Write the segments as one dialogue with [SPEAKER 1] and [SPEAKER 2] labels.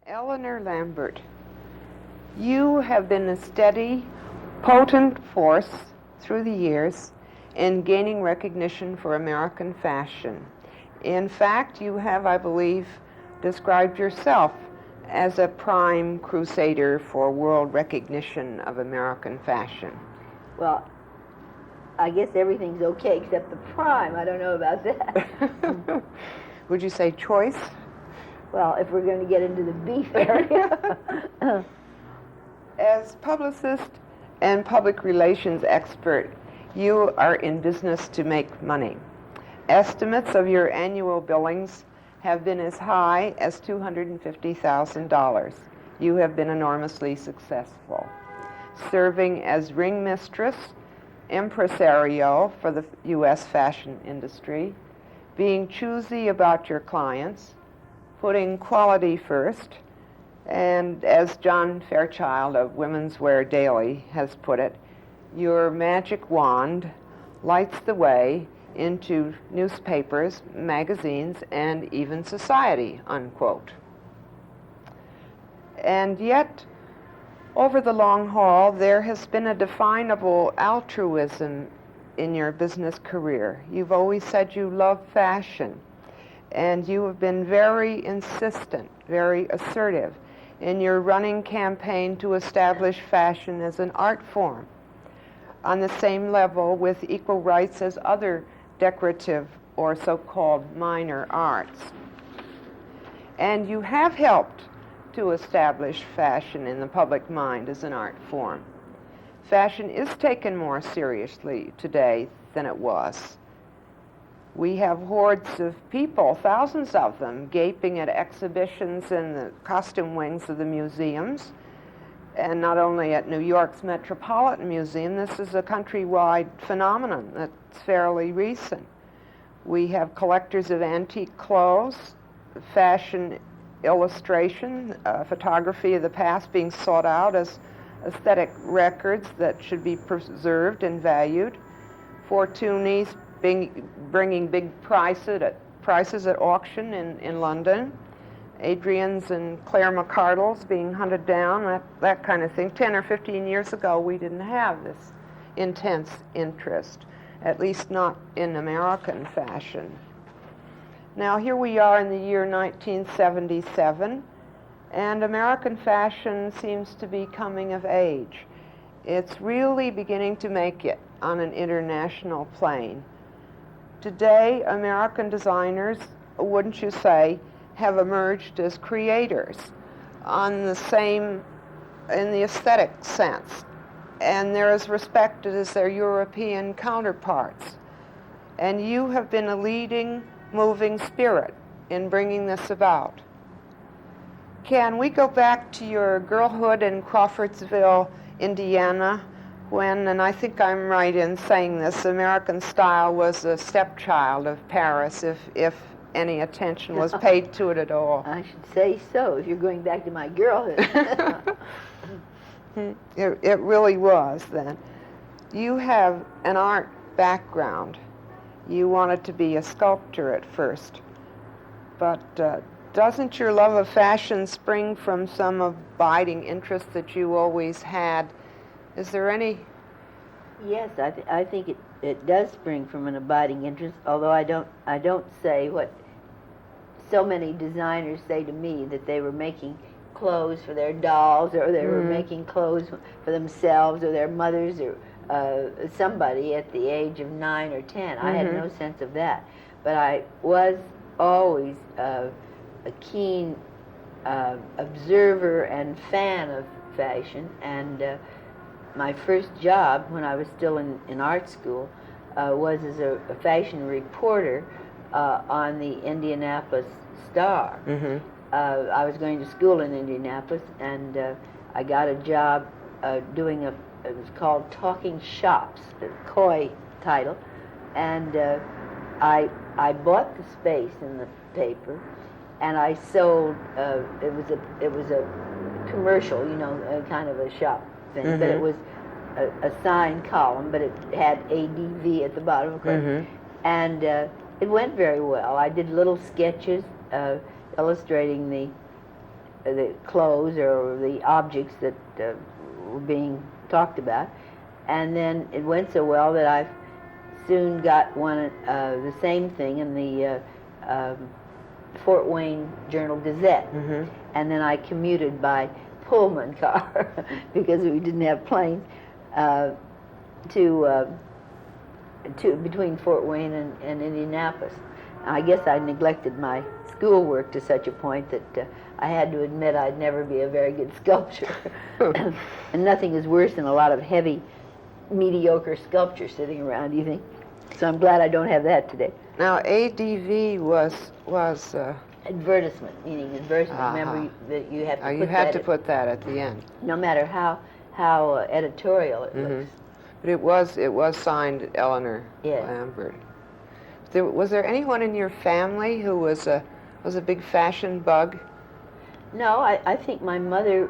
[SPEAKER 1] Eleanor Lambert, you have been a steady, potent force through the years in gaining recognition for American fashion. In fact, you have, I believe, described yourself as a prime crusader for world recognition of American fashion.
[SPEAKER 2] Well, I guess everything's okay except the prime. I don't know about that.
[SPEAKER 1] Would you say choice?
[SPEAKER 2] Well, if we're going to get into the beef area.
[SPEAKER 1] As publicist and public relations expert, you are in business to make money. Estimates of your annual billings have been as high as $250,000. You have been enormously successful, serving as ring mistress, impresario for the U.S. fashion industry, being choosy about your clients, putting quality first, and as John Fairchild of Women's Wear Daily has put it, your magic wand lights the way into newspapers, magazines, and even society, unquote. And yet, over the long haul, there has been a definable altruism in your business career. You've always said you love fashion, and you have been very insistent, very assertive in your running campaign to establish fashion as an art form on the same level with equal rights as other decorative or so-called minor arts. And you have helped to establish fashion in the public mind as an art form. Fashion is taken more seriously today than it was. We have hordes of people, thousands of them, gaping at exhibitions in the costume wings of the museums, and not only at New York's Metropolitan Museum. This is a countrywide phenomenon that's fairly recent. We have collectors of antique clothes, fashion illustration, photography of the past being sought out as aesthetic records that should be preserved and valued. Fortunés bringing big prices at auction in London. Adrians and Claire McCardles being hunted down, that kind of thing. 10 or 15 years ago, we didn't have this intense interest, at least not in American fashion. Now, here we are in the year 1977, and American fashion seems to be coming of age. It's really beginning to make it on an international plane. Today, American designers, wouldn't you say, have emerged as creators in the aesthetic sense, and they're as respected as their European counterparts. And you have been a leading, moving spirit in bringing this about. Can we go back to your girlhood in Crawfordsville, Indiana, when, and I think I'm right in saying this, American style was a stepchild of Paris, if any attention was paid to it at all?
[SPEAKER 2] I should say so, if you're going back to my girlhood.
[SPEAKER 1] It really was then. You have an art background. You wanted to be a sculptor at first, but doesn't your love of fashion spring from some abiding interest that you always had? Is there any?
[SPEAKER 2] Yes, I think it does spring from an abiding interest, although I don't say what so many designers say to me, that they were making clothes for their dolls, or they were making clothes for themselves or their mothers, or somebody at the age of 9 or 10. I had no sense of that. But I was always a keen observer and fan of fashion, and my first job when I was still in art school was as a fashion reporter on the Indianapolis Star. I was going to school in Indianapolis, and I got a job doing it was called Talking Shops, the COTY title, and I bought the space in the paper, and I sold. It was a commercial, kind of a shop thing, but it was a signed column, but it had ADV at the bottom, of course, and it went very well. I did little sketches illustrating the the clothes or the objects that were being talked about. And then it went so well that I soon got one the same thing in the Fort Wayne Journal-Gazette. And then I commuted by Pullman car because we didn't have planes to between Fort Wayne and Indianapolis. I guess I neglected my schoolwork to such a point that I had to admit I'd never be a very good sculptor. And nothing is worse than a lot of heavy, mediocre sculpture sitting around, you think? So I'm glad I don't have that today.
[SPEAKER 1] Now, ADV was
[SPEAKER 2] advertisement, meaning advertisement. Remember that you have to
[SPEAKER 1] you had to put that at the end.
[SPEAKER 2] No matter how editorial it looks.
[SPEAKER 1] But it was signed Eleanor Lambert. Was there anyone in your family who was a big fashion bug?
[SPEAKER 2] No, I think my mother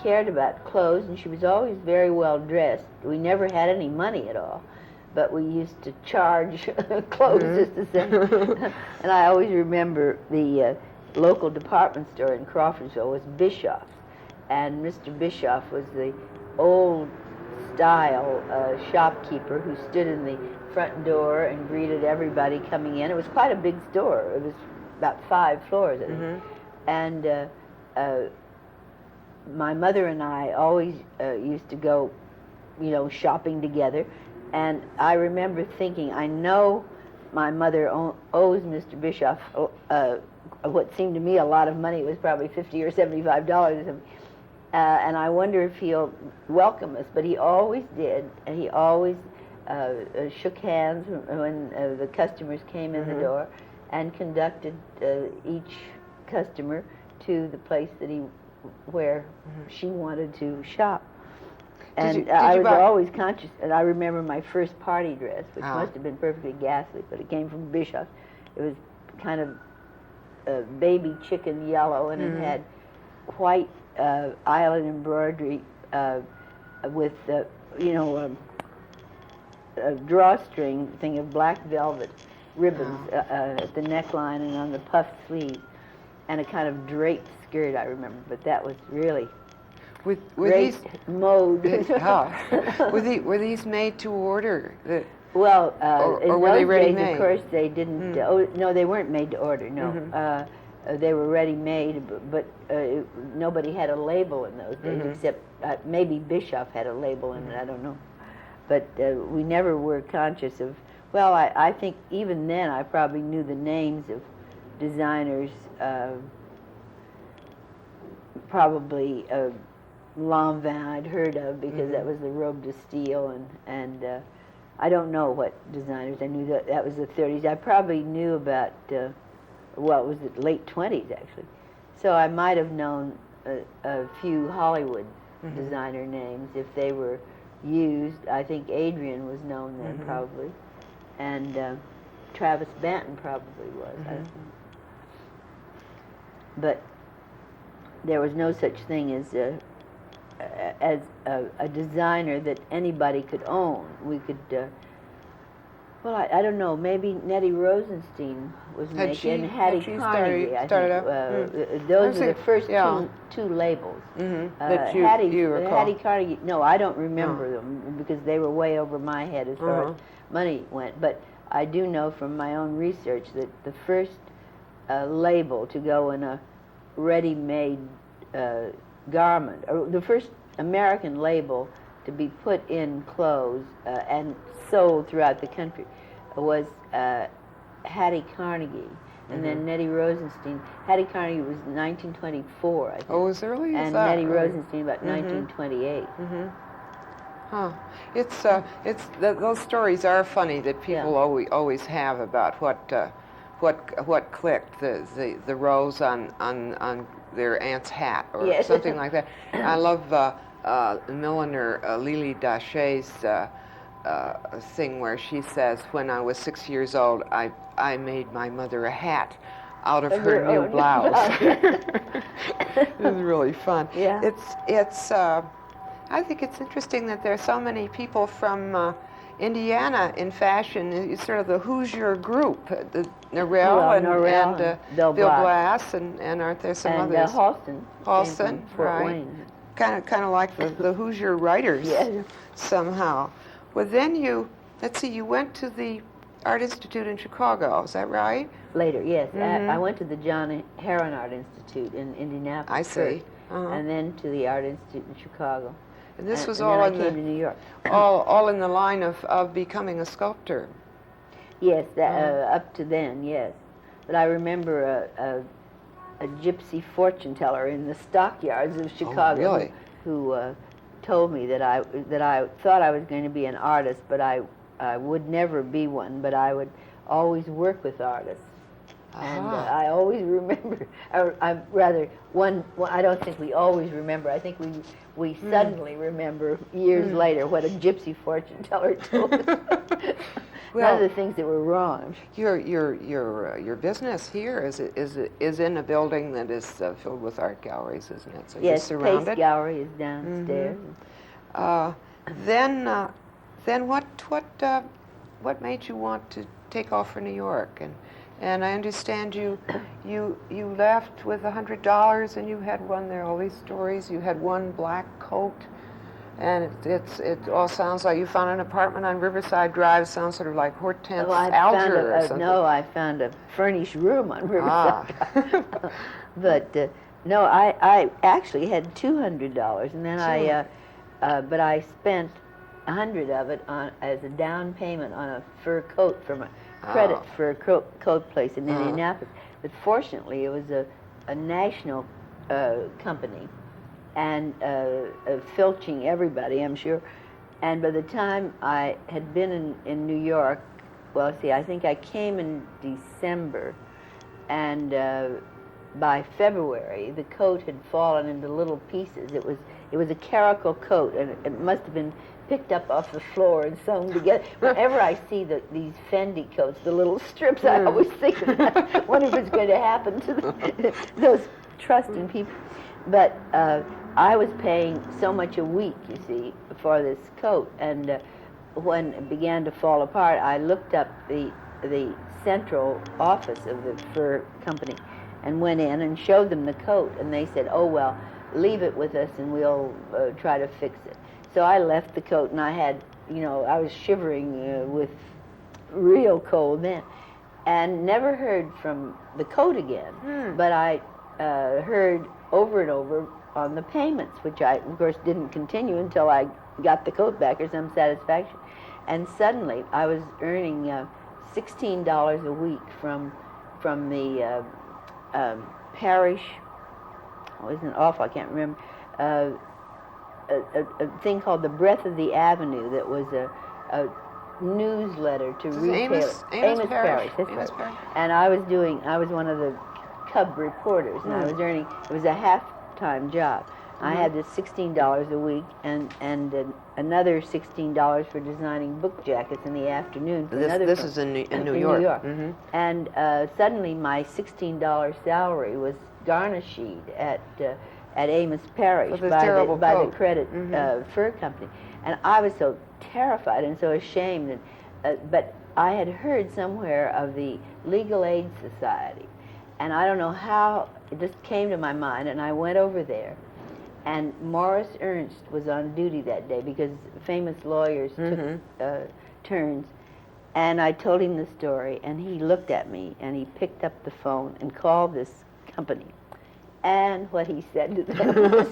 [SPEAKER 2] cared about clothes, and she was always very well dressed. We never had any money at all, but we used to charge clothes just the same. And I always remember the local department store in Crawfordsville was Bischoff's, and Mr. Bischoff was the old-style shopkeeper who stood in the front door and greeted everybody coming in. It was quite a big store. It was about 5 floors, I think. And my mother and I always used to go, shopping together. And I remember thinking, I know my mother owes Mr. Bischoff what seemed to me a lot of money. It was probably $50 or $75 or something. And I wonder if he'll welcome us. But he always did, and he always shook hands when the customers came in the door, and conducted each customer to the place where she wanted to shop. And I was always conscious, and I remember my first party dress, which must have been perfectly ghastly, but it came from Bischoff. It was kind of baby chicken yellow, and it had white island embroidery with, a drawstring thing of black velvet ribbons at the neckline and on the puffed sleeves, and a kind of draped skirt, I remember, but that was really great mode.
[SPEAKER 1] Were these made to order?
[SPEAKER 2] Well,
[SPEAKER 1] or were they ready made?
[SPEAKER 2] Of course, they didn't. No, they weren't made to order. No, they were ready made, but nobody had a label in those days, except maybe Bischoff had a label in it. I don't know, but we never were conscious of. Well, I think even then I probably knew the names of designers. Probably Lanvin I'd heard of because that was the robe de style, and I don't know what designers. I knew that was the 30s. I probably knew about, it was the late 20s actually. So I might have known a few Hollywood designer names if they were used. I think Adrian was known then probably, and Travis Banton probably was. I don't know. But there was no such thing as a designer that anybody could own. We could, I don't know, maybe Nettie Rosenstein was making, and Hattie Carnegie, I think. Those are the first two labels.
[SPEAKER 1] That you recall.
[SPEAKER 2] Hattie Carnegie, no, I don't remember them because they were way over my head as far as money went. But I do know from my own research that the first label to go in a ready-made garment, or the first American label to be put in clothes and sold throughout the country was Hattie Carnegie, and then Nettie Rosenstein. Hattie Carnegie was 1924, I think.
[SPEAKER 1] Oh, as early as
[SPEAKER 2] and
[SPEAKER 1] that?
[SPEAKER 2] Nettie Rosenstein about 1928.
[SPEAKER 1] Huh. It's those stories are funny that people always have about what clicked, the rose on their aunt's hat or something like that. I love milliner Lily Daché's thing where she says, when I was 6 years old, I made my mother a hat out of her new blouse. It was really fun.
[SPEAKER 2] Yeah.
[SPEAKER 1] It's I think it's interesting that there are so many people from Indiana in fashion is sort of the Hoosier group, the Norell and
[SPEAKER 2] Bill
[SPEAKER 1] Blass, and aren't there some
[SPEAKER 2] and,
[SPEAKER 1] others?
[SPEAKER 2] Halston.
[SPEAKER 1] Halston,
[SPEAKER 2] Fort
[SPEAKER 1] right.
[SPEAKER 2] Wayne.
[SPEAKER 1] Kind of like the Hoosier writers somehow. Well, then let's see, you went to the Art Institute in Chicago, is that right?
[SPEAKER 2] Later, yes. I went to the John Herron Art Institute in Indianapolis.
[SPEAKER 1] I see.
[SPEAKER 2] First, and then to the Art Institute in Chicago.
[SPEAKER 1] And this was
[SPEAKER 2] and
[SPEAKER 1] all
[SPEAKER 2] then
[SPEAKER 1] in
[SPEAKER 2] I came to New York.
[SPEAKER 1] all in the line of becoming a sculptor.
[SPEAKER 2] Yes, up to then, yes. But I remember a gypsy fortune teller in the stockyards of Chicago who told me that I thought I was going to be an artist, but I would never be one, but I would always work with artists. And I always remember, I don't think we always remember. I think we suddenly remember years later what a gypsy fortune teller told us. Well, none of the things that were wrong.
[SPEAKER 1] Your business here is in a building that is filled with art galleries, isn't it? So
[SPEAKER 2] yes,
[SPEAKER 1] you're surrounded.
[SPEAKER 2] Pace Gallery is downstairs.
[SPEAKER 1] Then what made you want to take off for New York? And I understand you left with $100, and you had there are all these stories. You had one black coat, and it all sounds like you found an apartment on Riverside Drive. Sounds sort of like Hortense Alger or something.
[SPEAKER 2] No, I found a furnished room on Riverside Drive. But no, I actually had $200, and then but I spent $100 of it as a down payment on a fur coat from a credit for a coat place in Indianapolis. But fortunately, it was a national company, and filching everybody, I'm sure. And by the time I had been in New York, well, see, I think I came in December, and by February, the coat had fallen into little pieces. It was a caracal coat, and it must have been picked up off the floor and sewn together. Whenever I see these Fendi coats, the little strips, I always think that wonder if it's going to happen to those trusting people. But I was paying so much a week, you see, for this coat, and when it began to fall apart, I looked up the central office of the fur company and went in and showed them the coat, and they said, "Oh, well, leave it with us and we'll try to fix it." So I left the coat, and I had, I was shivering with real cold then, and never heard from the coat again. But I heard over and over on the payments, which I, of course, didn't continue until I got the coat back or some satisfaction. And suddenly, I was earning $16 a week from the parish. Oh, isn't it awful? I can't remember. A thing called the Breath of the Avenue that was a newsletter to retailers.
[SPEAKER 1] Amos Parish.
[SPEAKER 2] Amos Parish. And I was one of the cub reporters, and I was earning, it was a half-time job. I had this $16 a week and another $16 for designing book jackets in the afternoon.
[SPEAKER 1] This is in New York.
[SPEAKER 2] New York. And suddenly my $16 salary was garnished at Amos Parish by the credit fur company. And I was so terrified and so ashamed. But I had heard somewhere of the Legal Aid Society. And I don't know how, it just came to my mind, and I went over there. And Morris Ernst was on duty that day because famous lawyers took turns. And I told him the story, and he looked at me, and he picked up the phone and called this company. And what he said to them was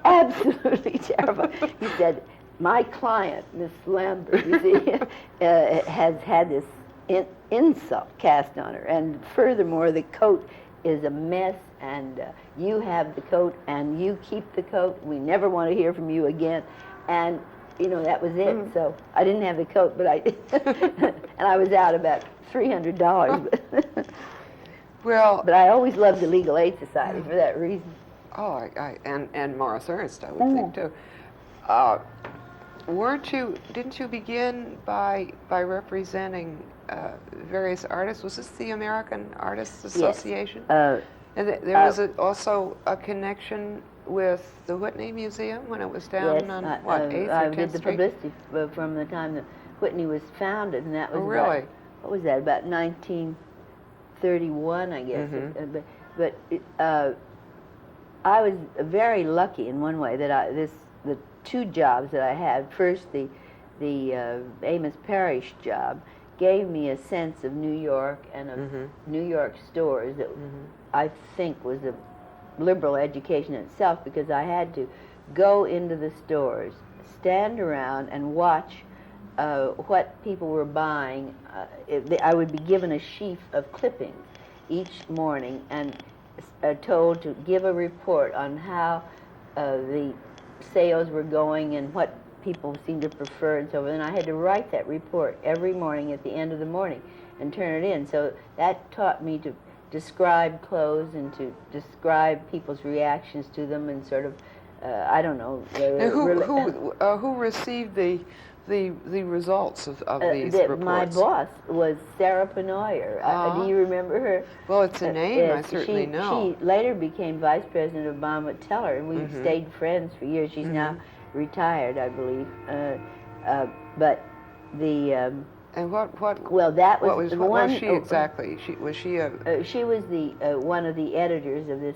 [SPEAKER 2] absolutely terrible. He said, "My client, Miss Lambert, you see, has had this insult cast on her. And furthermore, the coat is a mess, and you have the coat, and you keep the coat. We never want to hear from you again." And, that was it. So I didn't have the coat, but and I was out about $300.
[SPEAKER 1] Well,
[SPEAKER 2] but I always loved the Legal Aid Society for that reason.
[SPEAKER 1] Oh, and Morris Ernst, I would think too. Didn't you begin by representing various artists? Was this the American Artists Association?
[SPEAKER 2] Yes.
[SPEAKER 1] And there was also a connection with the Whitney Museum when it was down on 8th or 10th
[SPEAKER 2] I did the
[SPEAKER 1] Street?
[SPEAKER 2] publicity from the time that Whitney was founded, and that was
[SPEAKER 1] really?
[SPEAKER 2] What was that, about 1931, I guess. But I was very lucky in one way that the two jobs that I had. First, the Amos Parish job gave me a sense of New York and of New York stores that I think was a liberal education itself, because I had to go into the stores, stand around and watch what people were buying. I would be given a sheaf of clippings each morning and told to give a report on how the sales were going and what people seemed to prefer and so forth. And I had to write that report every morning at the end of the morning and turn it in. So that taught me to describe clothes and to describe people's reactions to them and sort of, I don't know.
[SPEAKER 1] Who received the results of these reports?
[SPEAKER 2] My boss was Sarah Penoyer. Do you remember her?
[SPEAKER 1] Well, it's a name I certainly know.
[SPEAKER 2] She later became vice president of Baumwood Teller, and we stayed friends for years. She's now retired, I believe. But the
[SPEAKER 1] and what?
[SPEAKER 2] Well, that was
[SPEAKER 1] what was she exactly? She was the
[SPEAKER 2] one of the editors of this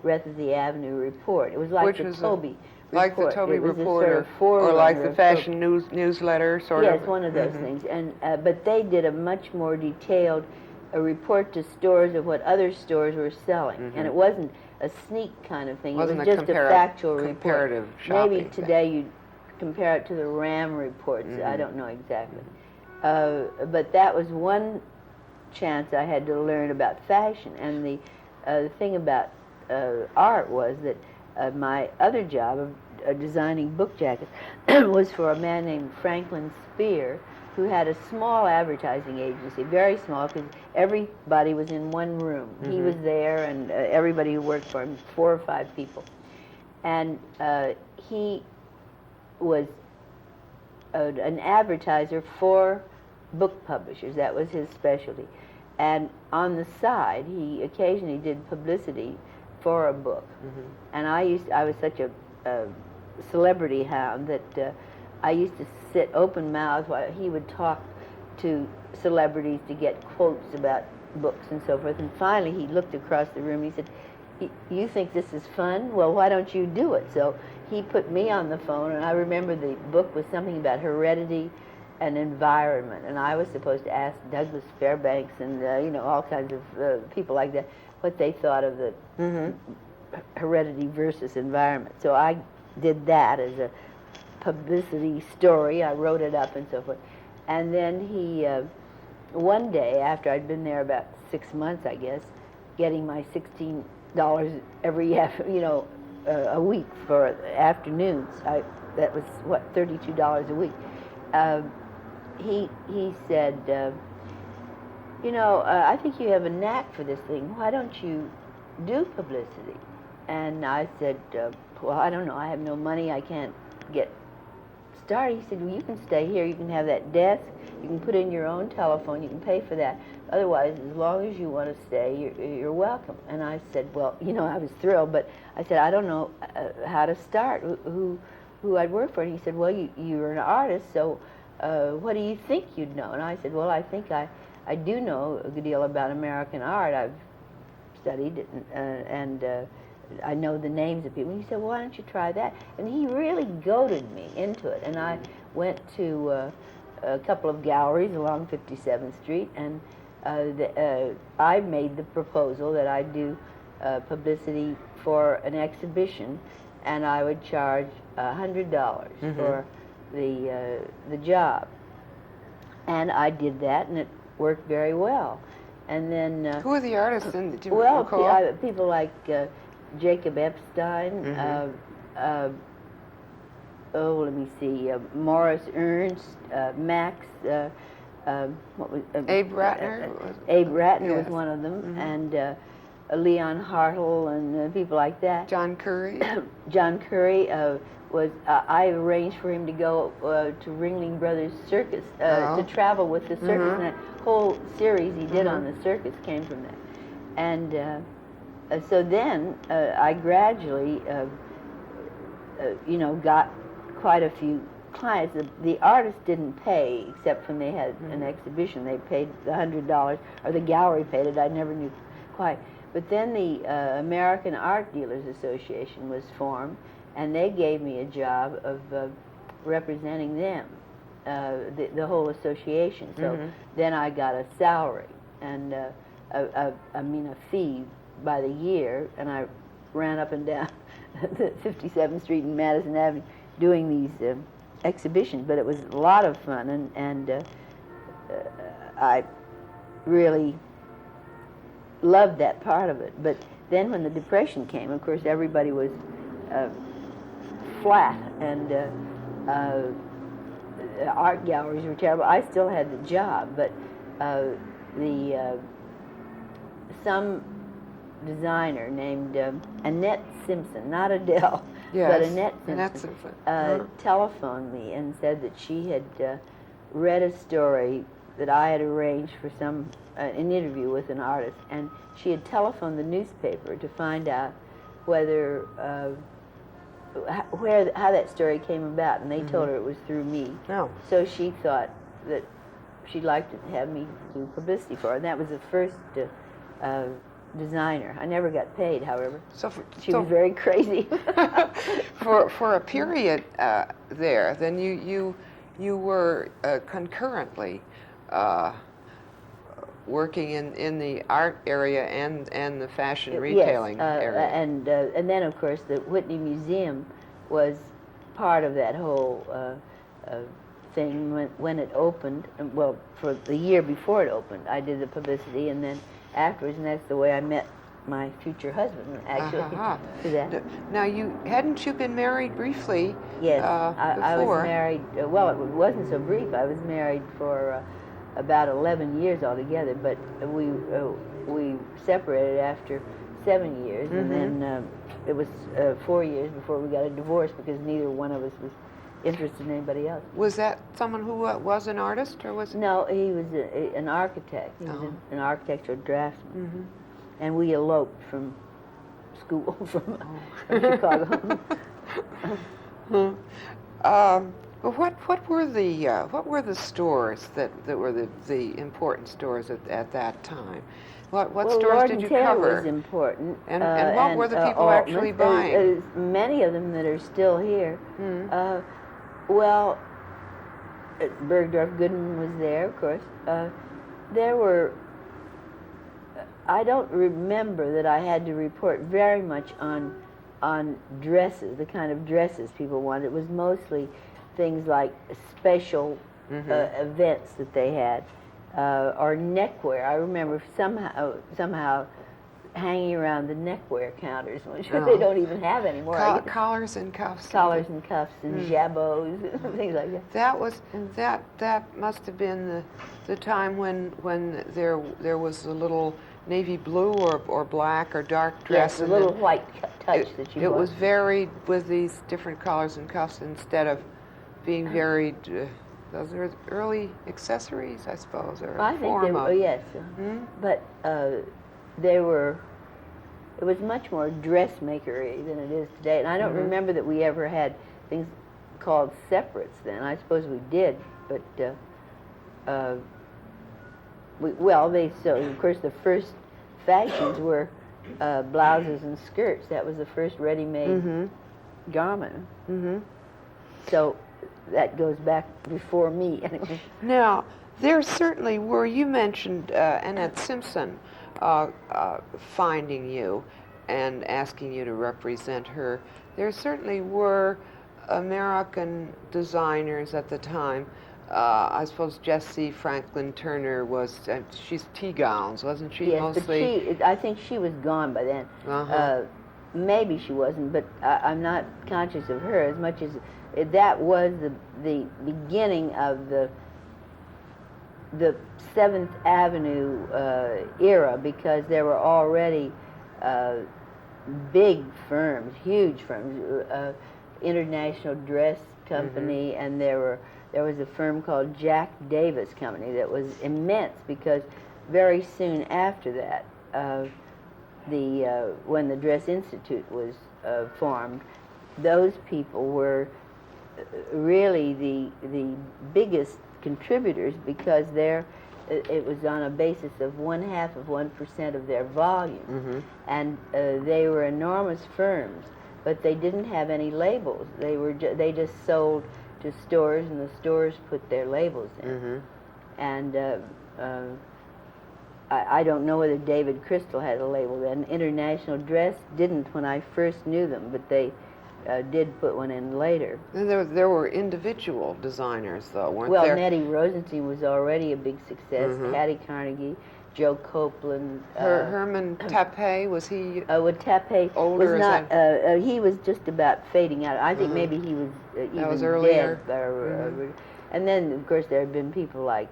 [SPEAKER 2] Rethesy Avenue report. It was like the Toby.
[SPEAKER 1] Like the Toby Reporter, or like the fashion newsletter, sort of.
[SPEAKER 2] Yes, one of those things. And but they did a much more detailed report to stores of what other stores were selling, and it wasn't a sneak kind of thing. It was just a factual
[SPEAKER 1] comparative
[SPEAKER 2] report.
[SPEAKER 1] Shopping
[SPEAKER 2] Maybe today you'd compare it to the RAM reports. I don't know exactly. But that was one chance I had to learn about fashion. And the thing about art was that my other job of designing book jackets was for a man named Franklin Spear, who had a small advertising agency, very small, because everybody was in one room. He was there, and everybody who worked for him, 4 or 5 people. And he was an advertiser for book publishers. That was his specialty. And on the side, he occasionally did publicity for a book. And I was such a celebrity hound that I used to sit open-mouthed while he would talk to celebrities to get quotes about books and so forth. And finally, he looked across the room and he said, "You think this is fun? Well, why don't you do it?" So he put me on the phone, and I remember the book was something about heredity and environment, and I was supposed to ask Douglas Fairbanks and all kinds of people like that what they thought of the heredity versus environment. So I did that as a publicity story. I wrote it up and so forth. And then he, one day after I'd been there about 6 months, I guess, getting my $16 every a week for afternoons. That was what, $32 a week. He said, I think you have a knack for this thing. Why don't you do publicity? And I said, well, I don't know. I have no money. I can't get started. He said, well, you can stay here. You can have that desk. You can put in your own telephone. You can pay for that. Otherwise, as long as you want to stay, you're welcome. And I said, well, I was thrilled, but I said, I don't know how to start, who I'd work for. And he said, well, you're an artist, so what do you think you'd know? And I said, well, I think I do know a good deal about American art. I've studied it, and I know the names of people. And he said, well, why don't you try that? And he really goaded me into it. And I went to a couple of galleries along 57th Street, and I made the proposal that I'd do publicity for an exhibition, and I would charge $100 for the job. And I did that, and it worked very well. And then
[SPEAKER 1] who are the artists? Do you
[SPEAKER 2] well,
[SPEAKER 1] recall?
[SPEAKER 2] people like Jacob Epstein. Let me see. Morris Ernst, Max. What was
[SPEAKER 1] Abe Ratner?
[SPEAKER 2] Abe Ratner was one of them, and Leon Hartle and people like that.
[SPEAKER 1] John Curry.
[SPEAKER 2] John Curry was. I arranged for him to go to Ringling Brothers Circus to travel with the circus, and that whole series he did on the circus came from that. And so then I gradually, got quite a few clients, the artists didn't pay except when they had an exhibition. They paid the $100, or the gallery paid it. I never knew quite. But then the American Art Dealers Association was formed, and they gave me a job of representing them, the whole association. So then I got a salary and a fee by the year, and I ran up and down the 57th Street and Madison Avenue doing these exhibitions. But it was a lot of fun, and I really loved that part of it. But then when the Depression came, of course, everybody was flat, and art galleries were terrible. I still had the job, but some designer named Annette Simpson, not Adele, but Annette Simpson, telephoned me and said that she had read a story that I had arranged for an interview with an artist, and she had telephoned the newspaper to find out whether how that story came about, and they told her it was through me.
[SPEAKER 1] Oh.
[SPEAKER 2] So she thought that she'd like to have me do publicity for her, and that was the first designer. I never got paid, however. She was very crazy.
[SPEAKER 1] for a period there, then you were concurrently working in the art area and the fashion retailing area.
[SPEAKER 2] And then, of course, the Whitney Museum was part of that whole thing when it opened. Well, for the year before it opened, I did the publicity, and then afterwards, and that's the way I met my future husband, actually. To that.
[SPEAKER 1] Now, hadn't you been married briefly?
[SPEAKER 2] Yes, I was married. Well, it wasn't so brief. I was married for about 11 years altogether, but we separated after 7 years, and then it was 4 years before we got a divorce because neither one of us was interested in anybody else.
[SPEAKER 1] Was that someone who was an artist, or was?
[SPEAKER 2] No, he was an architect. He was an architectural draftsman, and we eloped from school from Chicago.
[SPEAKER 1] What were the stores that were the important stores at that time? What stores
[SPEAKER 2] Lord
[SPEAKER 1] did you
[SPEAKER 2] Taylor
[SPEAKER 1] cover?
[SPEAKER 2] was important.
[SPEAKER 1] And what were the people actually buying?
[SPEAKER 2] Many of them that are still here. Well, Bergdorf Goodman was there, of course. There were. I don't remember that I had to report very much on dresses, the kind of dresses people wanted. It was mostly things like special events that they had, or neckwear. I remember somehow hanging around the neckwear counters, which they don't even have anymore.
[SPEAKER 1] Collars and cuffs.
[SPEAKER 2] Collars and cuffs and jabots and things like that.
[SPEAKER 1] That must have been the time when there was a little navy blue or black or dark dress.
[SPEAKER 2] Yes, a little white touch that you
[SPEAKER 1] It
[SPEAKER 2] bought.
[SPEAKER 1] was varied with these different collars and cuffs instead of being varied. Those are early accessories, I suppose, or
[SPEAKER 2] I think they were, yes. But they were. It was much more dressmakery than it is today, and I don't remember that we ever had things called separates then. I suppose we did, but of course the first fashions were blouses and skirts. That was the first ready-made garment. So that goes back before me.
[SPEAKER 1] Now, there certainly were, you mentioned Annette Simpson finding you and asking you to represent her. There certainly were American designers at the time. I suppose Jessie Franklin Turner was, she's tea gowns, wasn't she?
[SPEAKER 2] Yes,
[SPEAKER 1] mostly?
[SPEAKER 2] But I think she was gone by then. Maybe she wasn't, but I'm not conscious of her as much as that was the beginning of the 7th Avenue era, because there were already big firms, huge firms, International Dress Company, and there was a firm called Jack Davis Company that was immense, because very soon after that, when the Dress Institute was formed, those people were really the biggest contributors, because it was on a basis of 0.5% of their volume, and they were enormous firms, but they didn't have any labels. They just sold to stores, and the stores put their labels in. And I don't know whether David Crystal had a label then. International Dress didn't when I first knew them, but they did put one in later.
[SPEAKER 1] And there were individual designers, though, weren't
[SPEAKER 2] well,
[SPEAKER 1] there?
[SPEAKER 2] Nettie Rosenstein was already a big success. Hattie Carnegie, Joe Copeland.
[SPEAKER 1] Herman Tappé, was he
[SPEAKER 2] Tappé
[SPEAKER 1] older?
[SPEAKER 2] Was not. He was just about fading out. I think maybe he was even
[SPEAKER 1] that was earlier.
[SPEAKER 2] Dead. And then, of course, there had been people like.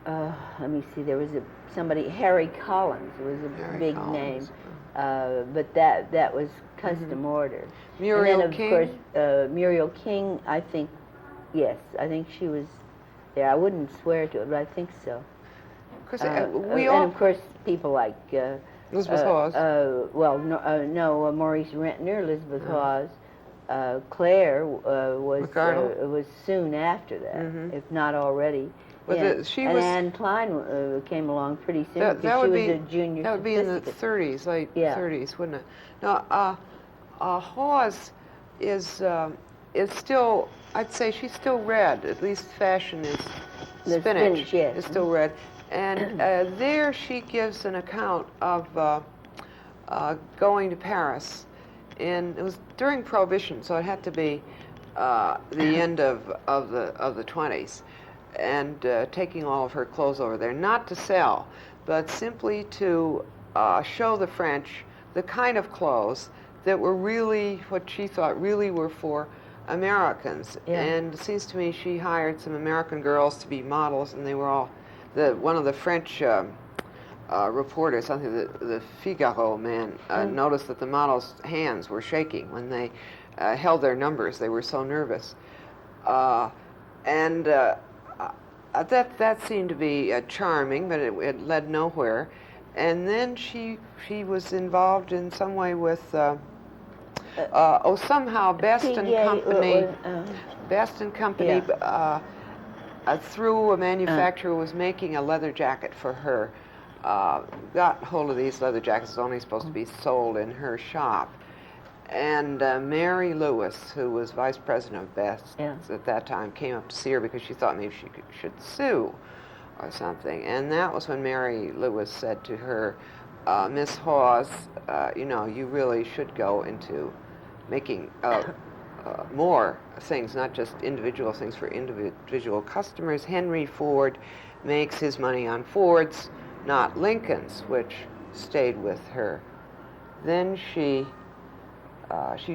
[SPEAKER 2] Let me see. There was somebody. Harry Collins was a big name, but that was custom order.
[SPEAKER 1] Muriel
[SPEAKER 2] and then,
[SPEAKER 1] King.
[SPEAKER 2] Of course, Muriel King. I think, yes, I think she was there. I wouldn't swear to it, but I think so. And of course, people like
[SPEAKER 1] Elizabeth Hawes.
[SPEAKER 2] Maurice Rentner, Elizabeth Hawes, Claire was soon after that, if not already. Anne Klein came along pretty soon because she was a junior.
[SPEAKER 1] That would be in the 30s, late 30s, wouldn't it? Now, Hawes is still, I'd say she's still read. At least fashion is spinach is still read. And there she gives an account of going to Paris. And it was during Prohibition, so it had to be the end of the 20s. And taking all of her clothes over there, not to sell, but simply to show the French the kind of clothes that were really what she thought really were for Americans. And it seems to me she hired some American girls to be models, and they were all one of the French reporters, something the Figaro man, noticed that the models' hands were shaking when they held their numbers. They were so nervous. That seemed to be charming, but it led nowhere. And then she was involved in some way with somehow Best and Company. Best and Company through a manufacturer was making a leather jacket for her. Got hold of these leather jackets. Only supposed to be sold in her shop. And Mary Lewis, who was vice president of Best at that time, came up to see her because she thought maybe she should sue or something. And that was when Mary Lewis said to her, Miss Hawes, you really should go into making more things, not just individual things for individual customers. Henry Ford makes his money on Fords, not Lincolns, which stayed with her. Then she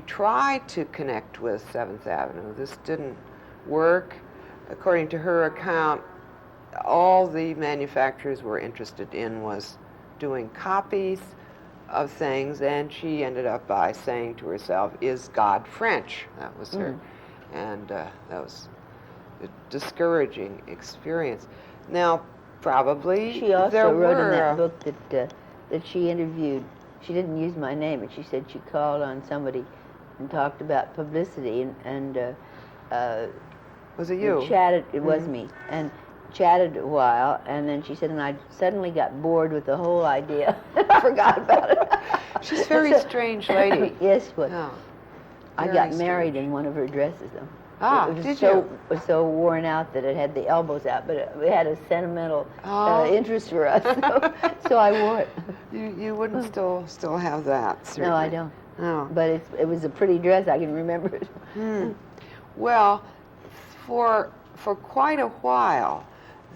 [SPEAKER 1] tried to connect with 7th Avenue. This didn't work. According to her account, all the manufacturers were interested in was doing copies of things, and she ended up by saying to herself, "Is God French?" That was her. And that was a discouraging experience. Now, probably
[SPEAKER 2] she also wrote in that book that she interviewed. She didn't use my name, but she said she called on somebody and talked about publicity, and
[SPEAKER 1] was it you?
[SPEAKER 2] Chatted. It was me, and chatted a while, and then she said, and I suddenly got bored with the whole idea. Forgot about it.
[SPEAKER 1] She's a very strange lady.
[SPEAKER 2] Yes, but I got
[SPEAKER 1] strange.
[SPEAKER 2] Married in one of her dresses, though.
[SPEAKER 1] It
[SPEAKER 2] was so worn out that it had the elbows out, but it had a sentimental interest for us, so I wore it.
[SPEAKER 1] You wouldn't still have that, certainly.
[SPEAKER 2] No, I don't.
[SPEAKER 1] No.
[SPEAKER 2] But it was a pretty dress. I can remember it.
[SPEAKER 1] Well, for quite a while,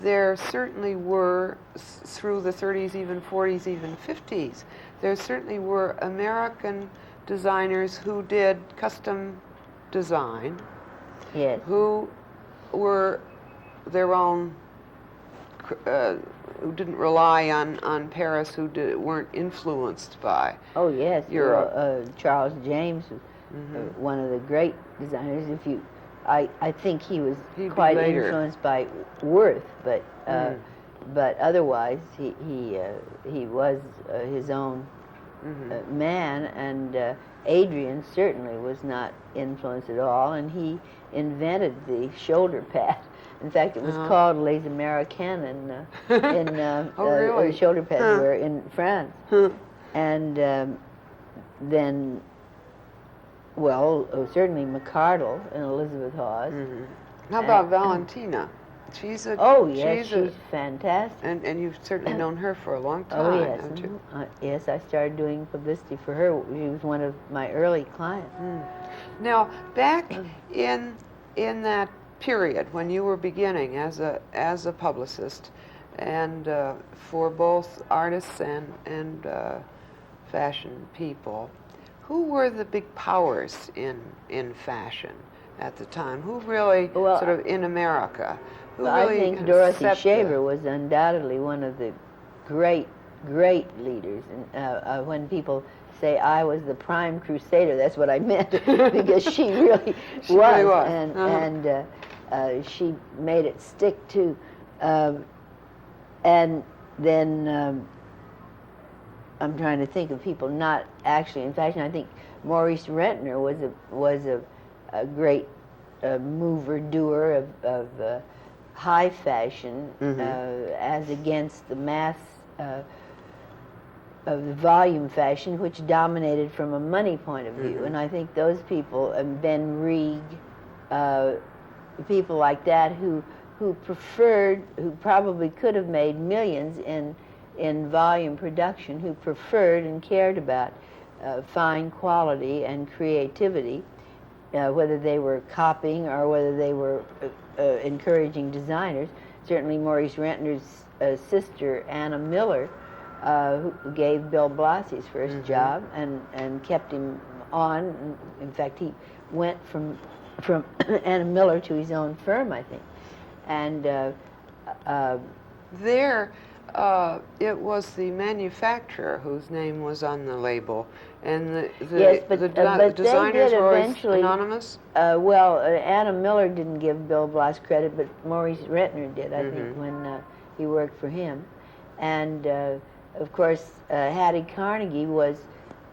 [SPEAKER 1] there certainly were, through the 30s, even 40s, even 50s, there certainly were American designers who did custom design.
[SPEAKER 2] Yes.
[SPEAKER 1] Who were their own, who didn't rely on Paris, who weren't influenced by Europe.
[SPEAKER 2] Charles James was one of the great designers. I think he'd quite influenced by Worth, but otherwise he was his own man, and Adrian certainly was not influenced at all, and he invented the shoulder pad. In fact, it was called Les Américaines
[SPEAKER 1] Oh, really?
[SPEAKER 2] the shoulder pads were in France. And then, well, certainly McCardle and Elizabeth Hawes.
[SPEAKER 1] How about Valentina? She's a
[SPEAKER 2] she's fantastic.
[SPEAKER 1] And you've certainly known her for a long time,
[SPEAKER 2] Oh yes,
[SPEAKER 1] haven't you?
[SPEAKER 2] Yes, I started doing publicity for her. She was one of my early clients.
[SPEAKER 1] Now, back in that period when you were beginning as a publicist, and for both artists and fashion people, who were the big powers in fashion at the time? Who really sort of in America? Who really
[SPEAKER 2] I think Dorothy Shaver was undoubtedly one of the great leaders. And when people say I was the prime crusader, that's what I meant, because she really
[SPEAKER 1] she really was.
[SPEAKER 2] And she made it stick too. And then I'm trying to think of people not actually in fashion. I think Maurice Rentner was a great mover, doer of high fashion as against the mass of the volume fashion, which dominated from a money point of view. And I think those people, Ben Reig, people like that who preferred, who probably could have made millions in volume production, who preferred and cared about fine quality and creativity, whether they were copying or whether they were encouraging designers. Certainly Maurice Rentner's sister, Anna Miller, who gave Bill Blass his first job and kept him on. In fact, he went from Anna Miller to his own firm, I think. And
[SPEAKER 1] there, it was the manufacturer whose name was on the label, and the designers were always anonymous?
[SPEAKER 2] Anna Miller didn't give Bill Blass credit, but Maurice Rentner did, I think, when he worked for him. And, of course, Hattie Carnegie was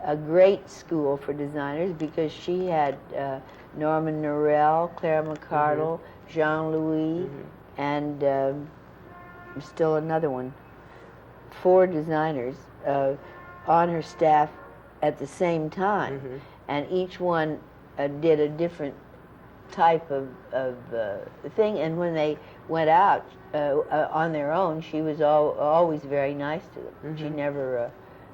[SPEAKER 2] a great school for designers because she had Norman Norell, Claire McCardle, Jean-Louis, and still another one. 4 designers on her staff at the same time, and each one did a different type of thing. And when they went out on their own, she was always very nice to them. She never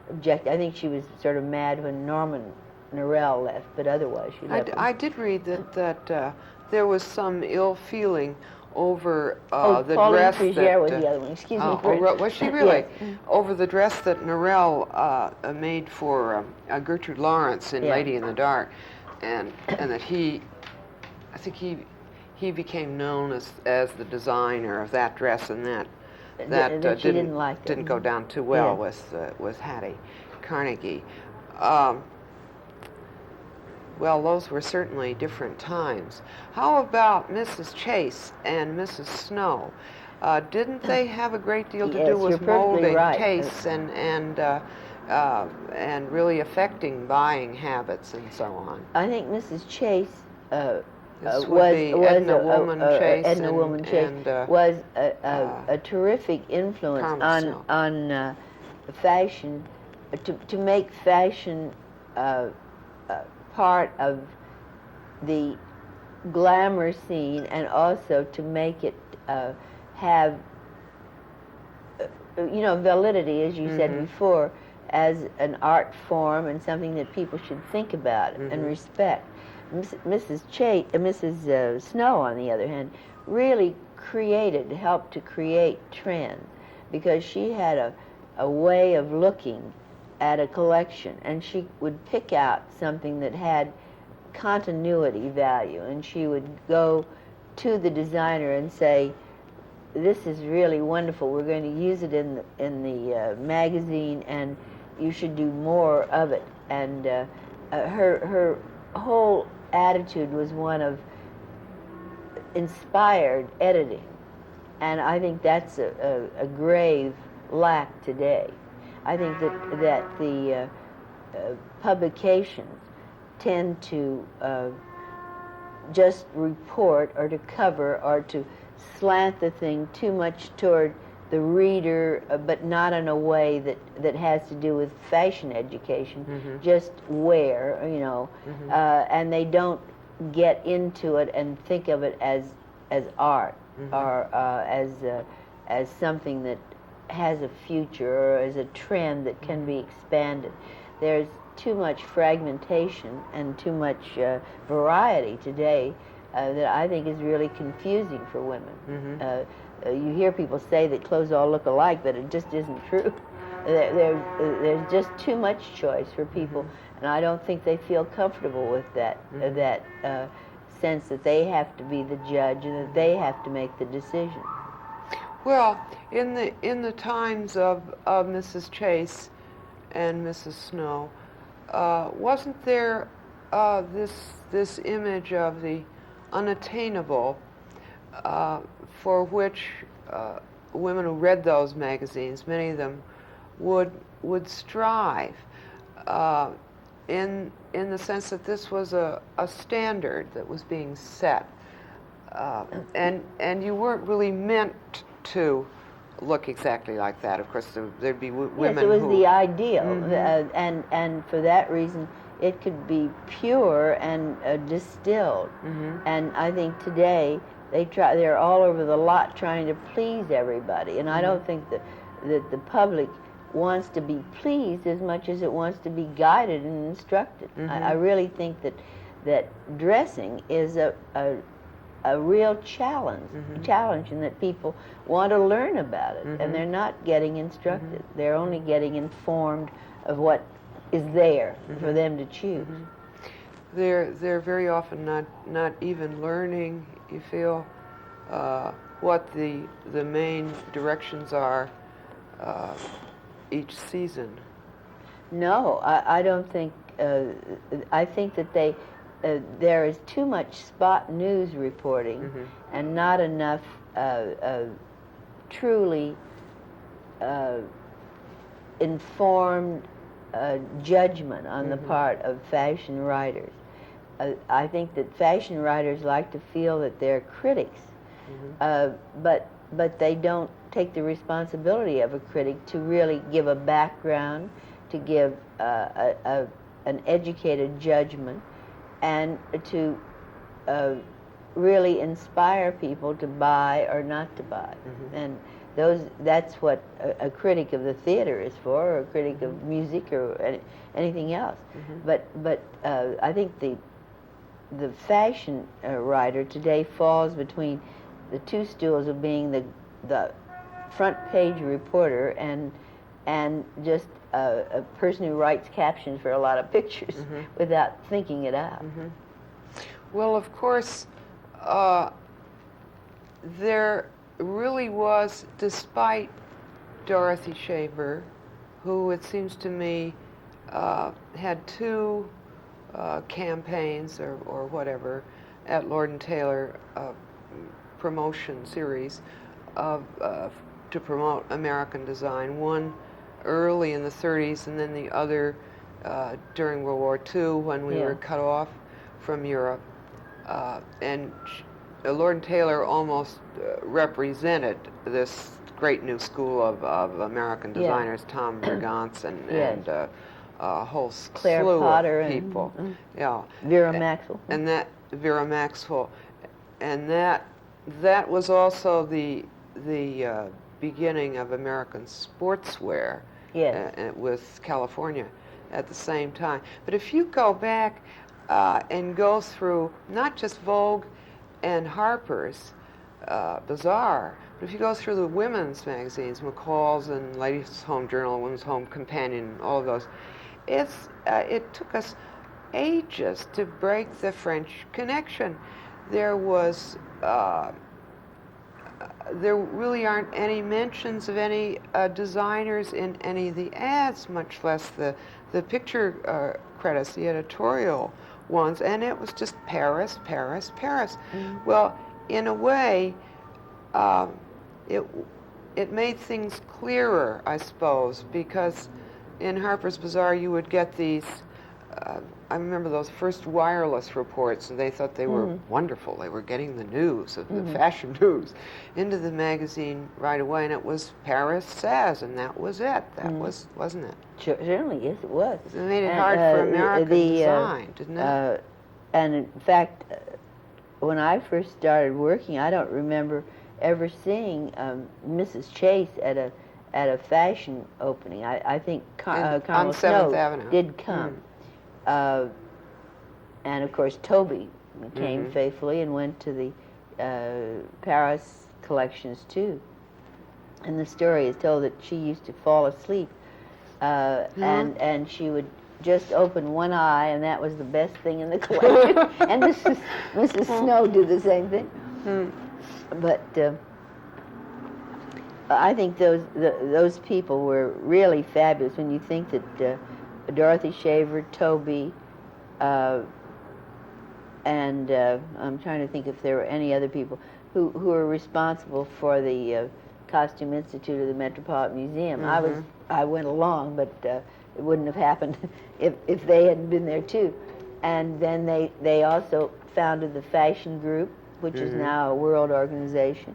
[SPEAKER 2] objected. I think she was sort of mad when Norman Norell left, but otherwise she loved him.
[SPEAKER 1] I did read that there was some ill feeling over the
[SPEAKER 2] Pauline
[SPEAKER 1] dress
[SPEAKER 2] Frigere was the other one. Excuse me.
[SPEAKER 1] Was she really?
[SPEAKER 2] Yes.
[SPEAKER 1] Over the dress that Norell made for Gertrude Lawrence in Lady in the Dark, and that I think he became known as the designer of that dress, and that
[SPEAKER 2] she didn't like that.
[SPEAKER 1] Didn't go down too well with Hattie Carnegie. Well, those were certainly different times. How about Mrs. Chase and Mrs. Snow? Didn't they have a great deal to do with molding tastes and really affecting buying habits and so on?
[SPEAKER 2] I think Mrs. Chase
[SPEAKER 1] was Edna Woman Chase
[SPEAKER 2] was a terrific influence on fashion, to make fashion part of the glamour scene, and also to make it have validity, as you said before, as an art form and something that people should think about and respect. Mrs. Snow, on the other hand, really helped to create trend, because she had a way of looking at a collection, and she would pick out something that had continuity value, and she would go to the designer and say, this is really wonderful, we're going to use it in the magazine, and you should do more of it. And her whole attitude was one of inspired editing, and I think that's a grave lack today. I think that publications tend to just report or to cover or to slant the thing too much toward the reader, but not in a way that has to do with fashion education, just wear, and they don't get into it and think of it as art or as something that has a future or as a trend that can be expanded. There's too much fragmentation and too much variety today that I think is really confusing for women. You hear people say that clothes all look alike, but it just isn't true. There's just too much choice for people, and I don't think they feel comfortable with that sense that they have to be the judge and that they have to make the decision.
[SPEAKER 1] Well, in the times of Mrs. Chase and Mrs. Snow, wasn't there this image of the unattainable for which women who read those magazines, many of them, would strive in the sense that this was a standard that was being set, and you weren't really meant to look exactly like that. Of course, there'd be women
[SPEAKER 2] yes, it was
[SPEAKER 1] who...
[SPEAKER 2] the ideal, and for that reason, it could be pure and distilled. And I think today they're all over the lot trying to please everybody, and I don't think that the public wants to be pleased as much as it wants to be guided and instructed. I really think that dressing is a real challenge, and that people want to learn about it, and they're not getting instructed. They're only getting informed of what is there for them to choose.
[SPEAKER 1] They're very often not even learning, you feel, what the main directions are each season.
[SPEAKER 2] No, I don't think, I think that there is too much spot news reporting and not enough truly informed judgment on the part of fashion writers. I think that fashion writers like to feel that they're critics, but they don't take the responsibility of a critic to really give a background, to give an educated judgment, and to really inspire people to buy or not to buy. And that's what a critic of the theater is for, or a critic of music, or anything else. But I think the fashion writer today falls between the two stools of being the front page reporter and just a person who writes captions for a lot of pictures without thinking it out.
[SPEAKER 1] Well, of course, there really was, despite Dorothy Shaver, who it seems to me had two campaigns or whatever at Lord & Taylor promotion series to promote American design, one early in the 30s and then the other during World War II when we were cut off from Europe. And Lord & Taylor almost represented this great new school of American designers, Tom Bergantz and a whole
[SPEAKER 2] Claire
[SPEAKER 1] slew
[SPEAKER 2] Potter
[SPEAKER 1] of people.
[SPEAKER 2] Vera Maxwell.
[SPEAKER 1] And that Vera Maxwell, and that was also the beginning of American sportswear with California at the same time. But if you go back and go through not just Vogue and Harper's Bazaar, but if you go through the women's magazines, McCall's and Ladies' Home Journal, Women's Home Companion, all of those, it took us ages to break the French connection. There really aren't any mentions of any designers in any of the ads, much less the picture credits, the editorial ones, and it was just Paris, Paris, Paris. Well, in a way, it made things clearer, I suppose, because in Harper's Bazaar, you would get these, I remember those first wireless reports, and they thought they were wonderful. They were getting the news, the fashion news, into the magazine right away, and it was Paris Says, and that was it. That wasn't it?
[SPEAKER 2] Certainly, yes, it was.
[SPEAKER 1] It made it hard for American design, didn't it?
[SPEAKER 2] And in fact, when I first started working, I don't remember ever seeing Mrs. Chase at a fashion opening. I think Carmel Snow did come. And of course, Toby came faithfully and went to the Paris collections too. And the story is told that she used to fall asleep, and she would just open one eye, and that was the best thing in the collection. And Mrs. Snow did the same thing. But I think those people were really fabulous. When you think that Dorothy Shaver, Toby, and I'm trying to think if there were any other people who were responsible for the Costume Institute of the Metropolitan Museum. I went along, but it wouldn't have happened if they hadn't been there too. And then they also founded the Fashion Group, which is now a world organization.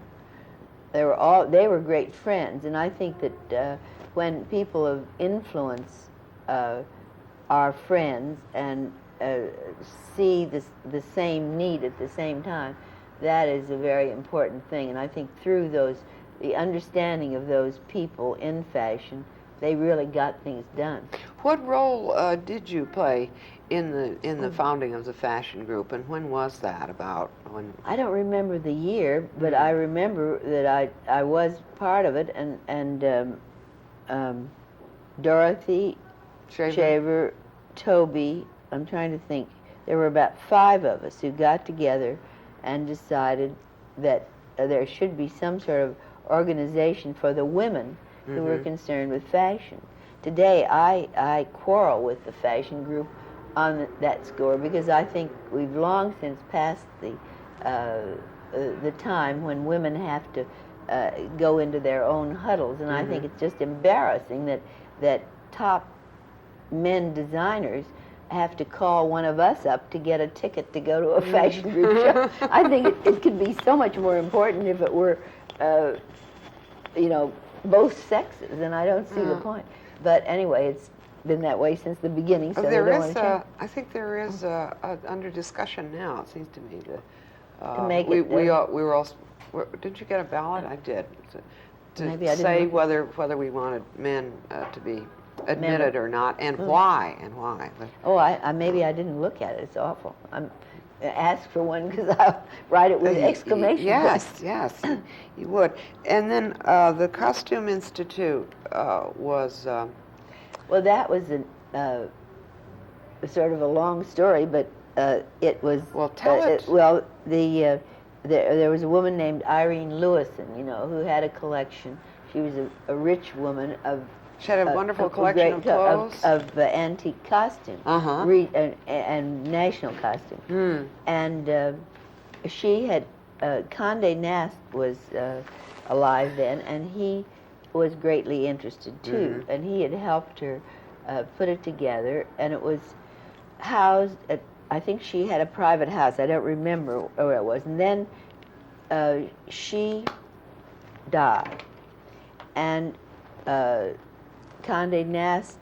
[SPEAKER 2] They were great friends, and I think that when people of influence are friends and see the same need at the same time, that is a very important thing. And I think through the understanding of those people in fashion, they really got things done.
[SPEAKER 1] What role did you play in the founding of the Fashion Group, and when was that about? When?
[SPEAKER 2] I don't remember the year, but I remember that I was part of it, and Dorothy Shaver, Toby, I'm trying to think, there were about 5 of us who got together and decided that there should be some sort of organization for the women who were concerned with fashion. Today, I quarrel with the Fashion Group on that score, because I think we've long since passed the time when women have to go into their own huddles, and I think it's just embarrassing that top men designers have to call one of us up to get a ticket to go to a Fashion Group show. I think it could be so much more important if it were, both sexes, and I don't see the point. But anyway, it's been that way since the beginning, so
[SPEAKER 1] I think there is under discussion now, it seems to me,
[SPEAKER 2] to make it...
[SPEAKER 1] we were all... Did you get a ballot? I did. To say whether we wanted men to be admitted or not, and why.
[SPEAKER 2] Oh, maybe I didn't look at it. It's awful. Ask for one, because I'll write it with exclamation points.
[SPEAKER 1] Yes, you would. And then the Costume Institute was...
[SPEAKER 2] Well, that was sort of a long story, but it was...
[SPEAKER 1] Well, tell it.
[SPEAKER 2] There was a woman named Irene Lewison, who had a collection. She was a rich woman of...
[SPEAKER 1] She had a wonderful collection of clothes?
[SPEAKER 2] Of antique costume and national costume. And she had... Condé Nast was alive then, and he was greatly interested too. And he had helped her put it together, and it was housed at... I think she had a private house. I don't remember where it was. And then she died. And Condé Nast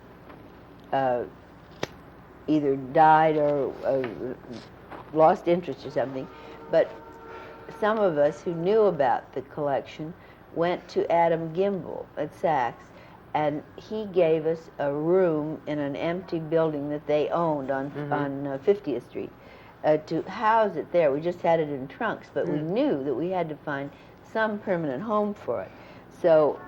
[SPEAKER 2] either died or lost interest or something. But some of us who knew about the collection went to Adam Gimbel at Saks, and he gave us a room in an empty building that they owned on 50th Street to house it there. We just had it in trunks, but we knew that we had to find some permanent home for it. So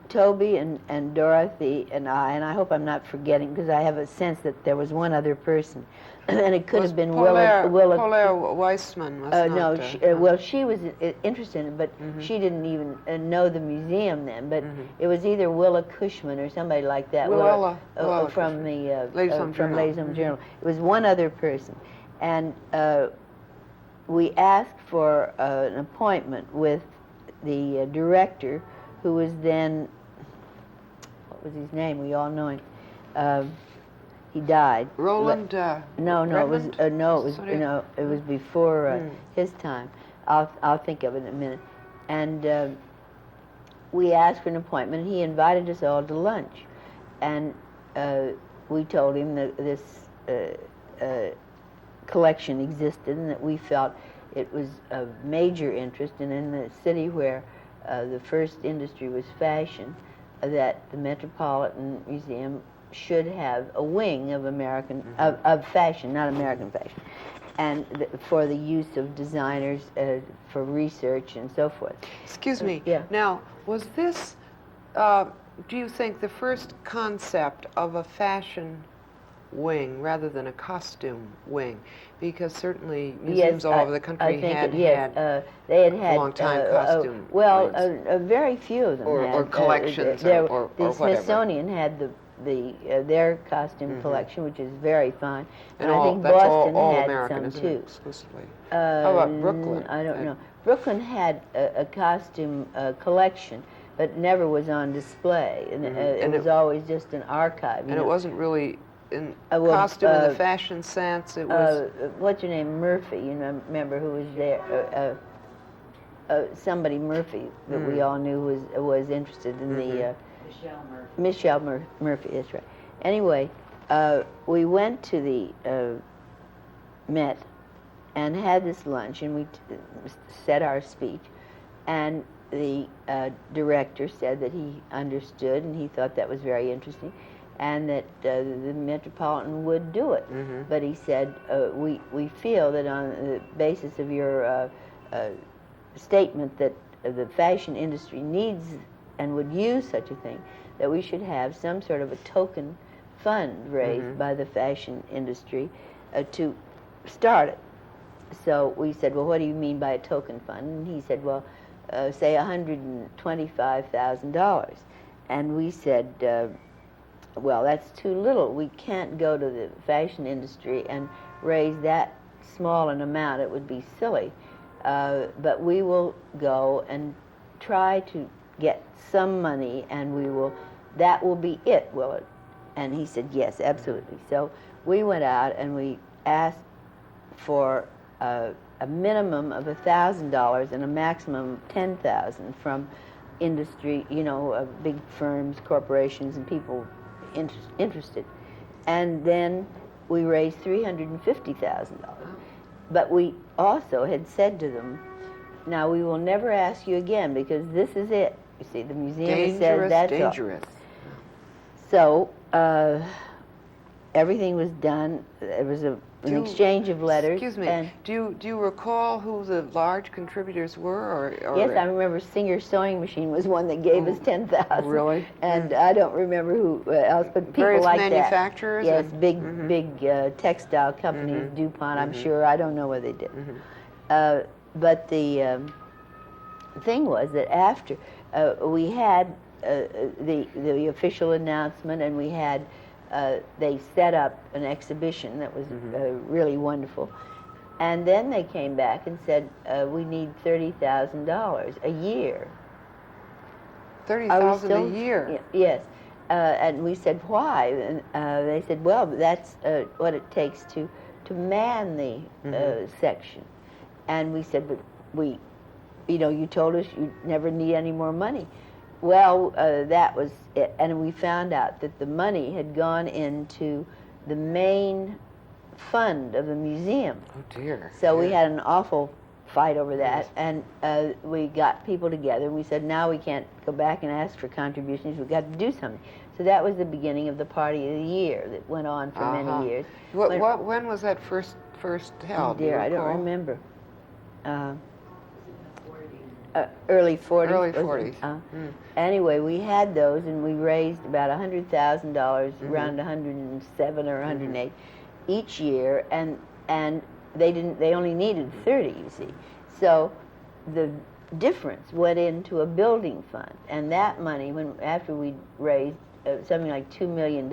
[SPEAKER 2] Toby and Dorothy and I hope I'm not forgetting, because I have a sense that there was one other person, and it could have been Willa
[SPEAKER 1] Weissman.
[SPEAKER 2] She was interested in it, but she didn't even know the museum then. But it was either Willa Cushman or somebody like that.
[SPEAKER 1] Willa
[SPEAKER 2] from the
[SPEAKER 1] Ladies'
[SPEAKER 2] Home Journal. It was one other person, and we asked for an appointment with the director, who was then, what was his name? We all know him. He died.
[SPEAKER 1] Roland.
[SPEAKER 2] No, it was
[SPEAKER 1] Redmond?
[SPEAKER 2] it was before his time. I'll think of it in a minute. And we asked for an appointment. And he invited us all to lunch, and we told him that this collection existed and that we felt it was of major interest, and in the city where the first industry was fashion, that the Metropolitan Museum should have a wing of of fashion, not American fashion, and for the use of designers for research and so forth.
[SPEAKER 1] Excuse me.
[SPEAKER 2] Yeah.
[SPEAKER 1] Now, was this, do you think, the first concept of a fashion wing rather than a costume wing? Because certainly museums all over the country
[SPEAKER 2] they had
[SPEAKER 1] long-time costume wings.
[SPEAKER 2] Very few of them had.
[SPEAKER 1] Or collections or
[SPEAKER 2] the
[SPEAKER 1] whatever.
[SPEAKER 2] Smithsonian had their costume collection, which is very fine. And I think
[SPEAKER 1] that's
[SPEAKER 2] Boston
[SPEAKER 1] all
[SPEAKER 2] had
[SPEAKER 1] American,
[SPEAKER 2] some
[SPEAKER 1] isn't
[SPEAKER 2] too.
[SPEAKER 1] it, exclusively? How about Brooklyn?
[SPEAKER 2] I don't know. Brooklyn had a costume collection, but never was on display, and it was always just an archive.
[SPEAKER 1] And it wasn't really in costume in the fashion sense. It was
[SPEAKER 2] what's your name, Murphy? You know, remember who was there? Somebody Murphy that we all knew was interested in the. Michelle Murphy, that's right. Anyway, we went to the Met and had this lunch, and we said our speech, and the director said that he understood and he thought that was very interesting, and that the Metropolitan would do it. But he said, we feel that on the basis of your statement that the fashion industry needs and would use such a thing, that we should have some sort of a token fund raised by the fashion industry to start it. So we said, well, what do you mean by a token fund? And he said, well, say $125,000. And we said, well, that's too little. We can't go to the fashion industry and raise that small an amount. It would be silly. But we will go and try to get some money, and that will be it, will it? And he said, yes, absolutely. So we went out and we asked for a minimum of $1,000 and a maximum of $10,000 from industry, big firms, corporations, and people interested. And then we raised $350,000. But we also had said to them, now we will never ask you again, because this is it. You see, the museum says that's
[SPEAKER 1] dangerous.
[SPEAKER 2] So everything was done. It was an exchange of letters.
[SPEAKER 1] Excuse me.
[SPEAKER 2] And
[SPEAKER 1] do you recall who the large contributors were? Or
[SPEAKER 2] yes, I remember Singer Sewing Machine was one that gave us $10,000.
[SPEAKER 1] Really?
[SPEAKER 2] And I don't remember who else, but people
[SPEAKER 1] various
[SPEAKER 2] like
[SPEAKER 1] manufacturers.
[SPEAKER 2] Yes, big textile companies, DuPont. I'm sure. I don't know what they did. But the thing was that after we had the official announcement, and we had they set up an exhibition that was really wonderful, and then they came back and said we need $30,000 a year.
[SPEAKER 1] $30,000 a year.
[SPEAKER 2] Yes, and we said why, and they said, well, that's what it takes to man the section. And we said, but you told us you never need any more money. Well, that was it. And we found out that the money had gone into the main fund of the museum.
[SPEAKER 1] Oh, dear.
[SPEAKER 2] So we had an awful fight over that. And we got people together, and we said, now we can't go back and ask for contributions. We've got to do something. So that was the beginning of the Party of the Year that went on for many years.
[SPEAKER 1] When was that first held?
[SPEAKER 2] Oh, dear, I don't remember. Early 40s.
[SPEAKER 1] Early 40s.
[SPEAKER 2] Anyway, we had those, and we raised about $100,000, around 107 or 108 each year, and they only needed 30, you see. So the difference went into a building fund, and that money, after we raised something like $2 million,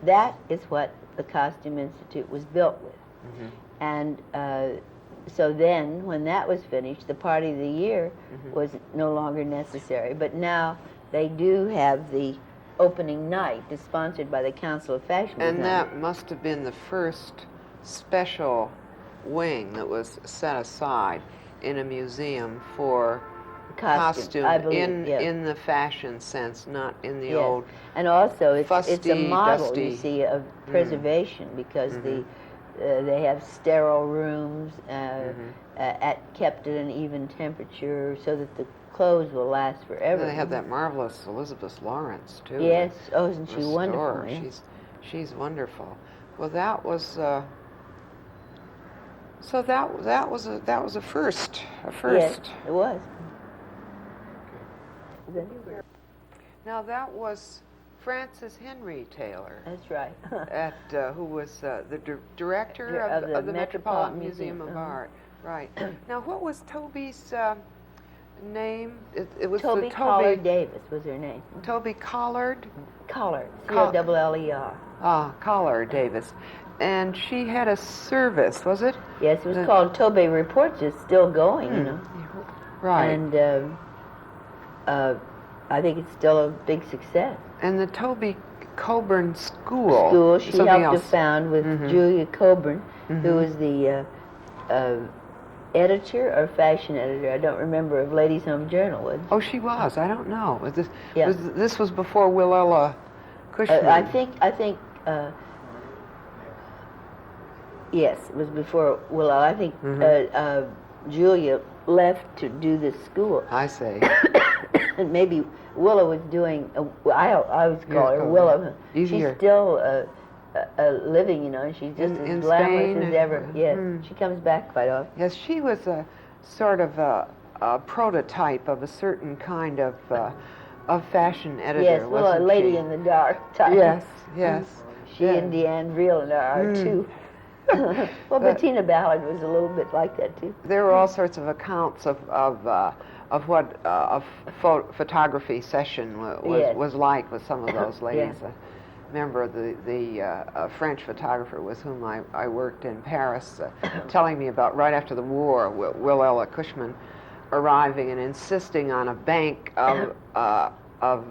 [SPEAKER 2] that is what the Costume Institute was built with. And so then, when that was finished, the Party of the Year was no longer necessary. But now they do have the opening night is sponsored by the Council of Fashion Designers.
[SPEAKER 1] And that must have been the first special wing that was set aside in a museum for costume
[SPEAKER 2] I believe,
[SPEAKER 1] in the fashion sense, not in the
[SPEAKER 2] yes.
[SPEAKER 1] old
[SPEAKER 2] And also, it's
[SPEAKER 1] fusty,
[SPEAKER 2] a model,
[SPEAKER 1] dusty.
[SPEAKER 2] you see, of preservation because they have sterile rooms kept at an even temperature so that the clothes will last forever.
[SPEAKER 1] And they have that marvelous Elizabeth Lawrence too.
[SPEAKER 2] Yes, oh, isn't she
[SPEAKER 1] restorer.
[SPEAKER 2] wonderful? Yeah.
[SPEAKER 1] She's wonderful. Well, that was so that was a first.
[SPEAKER 2] Yes, it was.
[SPEAKER 1] Now that was Francis Henry Taylor.
[SPEAKER 2] That's right.
[SPEAKER 1] Who was the director of the Metropolitan Museum of Art. Right. Now, what was Toby's name? It was
[SPEAKER 2] Toby Collard Davis was her name.
[SPEAKER 1] Toby Collard?
[SPEAKER 2] Collard. C-O-L-L-E-R.
[SPEAKER 1] Ah, Collard Davis. And she had a service, was it?
[SPEAKER 2] Yes, it was called Toby Reports. It's still going, you know.
[SPEAKER 1] Right.
[SPEAKER 2] And I think it's still a big success.
[SPEAKER 1] And the Toby Coburn School.
[SPEAKER 2] She helped to found with Julia Coburn, who was the editor or fashion editor, I don't remember, of Ladies' Home Journal.
[SPEAKER 1] Oh, she was. I don't know. This was before Willella Cushman.
[SPEAKER 2] I think. Yes, it was before Willow. I think Julia left to do this school.
[SPEAKER 1] I say.
[SPEAKER 2] And maybe Willow was doing. I always call her Willow.
[SPEAKER 1] Easier.
[SPEAKER 2] She's still living, you know, and she's just as glamorous as ever. Yes, she comes back quite often.
[SPEAKER 1] Yes, she was a sort of a prototype of a certain kind of fashion editor.
[SPEAKER 2] Yes, well, a lady in the dark type.
[SPEAKER 1] Yes, yes.
[SPEAKER 2] She and Deanne Vreeland are too. Well, Bettina Ballard was a little bit like that too.
[SPEAKER 1] There were all sorts of accounts of what a photography session was like with some of those ladies.
[SPEAKER 2] Yeah.
[SPEAKER 1] Remember the French photographer with whom I worked in Paris telling me about right after the war, Willella Cushman arriving and insisting on a bank of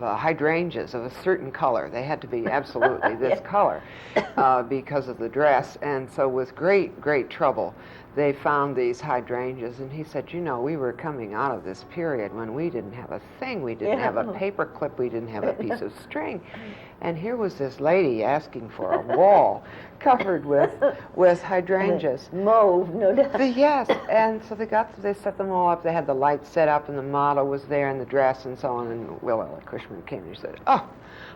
[SPEAKER 1] hydrangeas of a certain color. They had to be absolutely this color because of the dress. And so with great trouble, they found these hydrangeas. And he said, you know, we were coming out of this period when we didn't have a thing. We didn't have a paper clip. We didn't have a piece of string. And here was this lady asking for a wall covered with hydrangeas.
[SPEAKER 2] Mauve, no doubt.
[SPEAKER 1] Yes, and so they set them all up. They had the lights set up, and the model was there, and the dress, and so on. And Willella Cushman came and said, "Oh,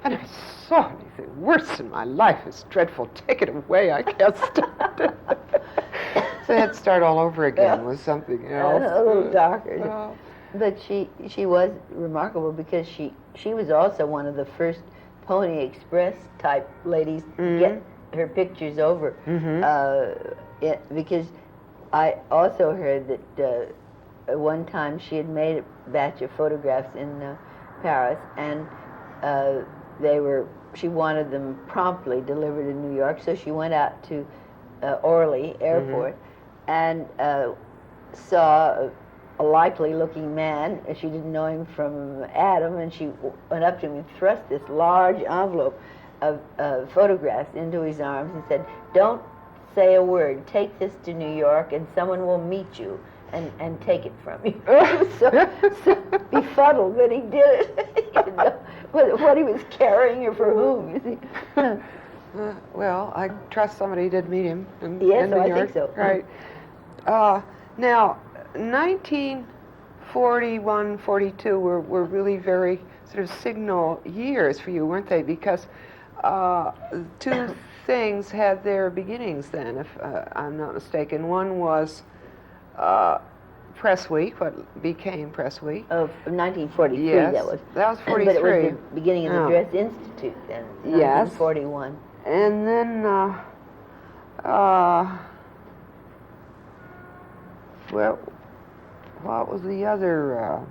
[SPEAKER 1] I never saw anything worse in my life. It's dreadful. Take it away. I can't stand it." So they had to start all over again with something else.
[SPEAKER 2] A little darker. But she was remarkable because she was also one of the first Pony Express type ladies to get her pictures over. Because I also heard that one time she had made a batch of photographs in Paris, and she wanted them promptly delivered in New York, so she went out to Orly Airport and saw a likely-looking man. She didn't know him from Adam, and she went up to him and thrust this large envelope of photographs into his arms and said, "Don't say a word. Take this to New York, and someone will meet you and take it from you." He was so befuddled that he did it. He didn't know what he was carrying or for whom, you see.
[SPEAKER 1] Well, I trust somebody did meet him in New
[SPEAKER 2] Yes,
[SPEAKER 1] York.
[SPEAKER 2] I think so.
[SPEAKER 1] Right. Now, 1941, 42 were really very sort of signal years for you, weren't they? Because two things had their beginnings then, if I'm not mistaken. One was Press Week, what became Press Week.
[SPEAKER 2] Of 1943,
[SPEAKER 1] yes,
[SPEAKER 2] that was.
[SPEAKER 1] That was 43.
[SPEAKER 2] But it was the beginning of the Dress Institute then, 1941.
[SPEAKER 1] And then, well, what was the other,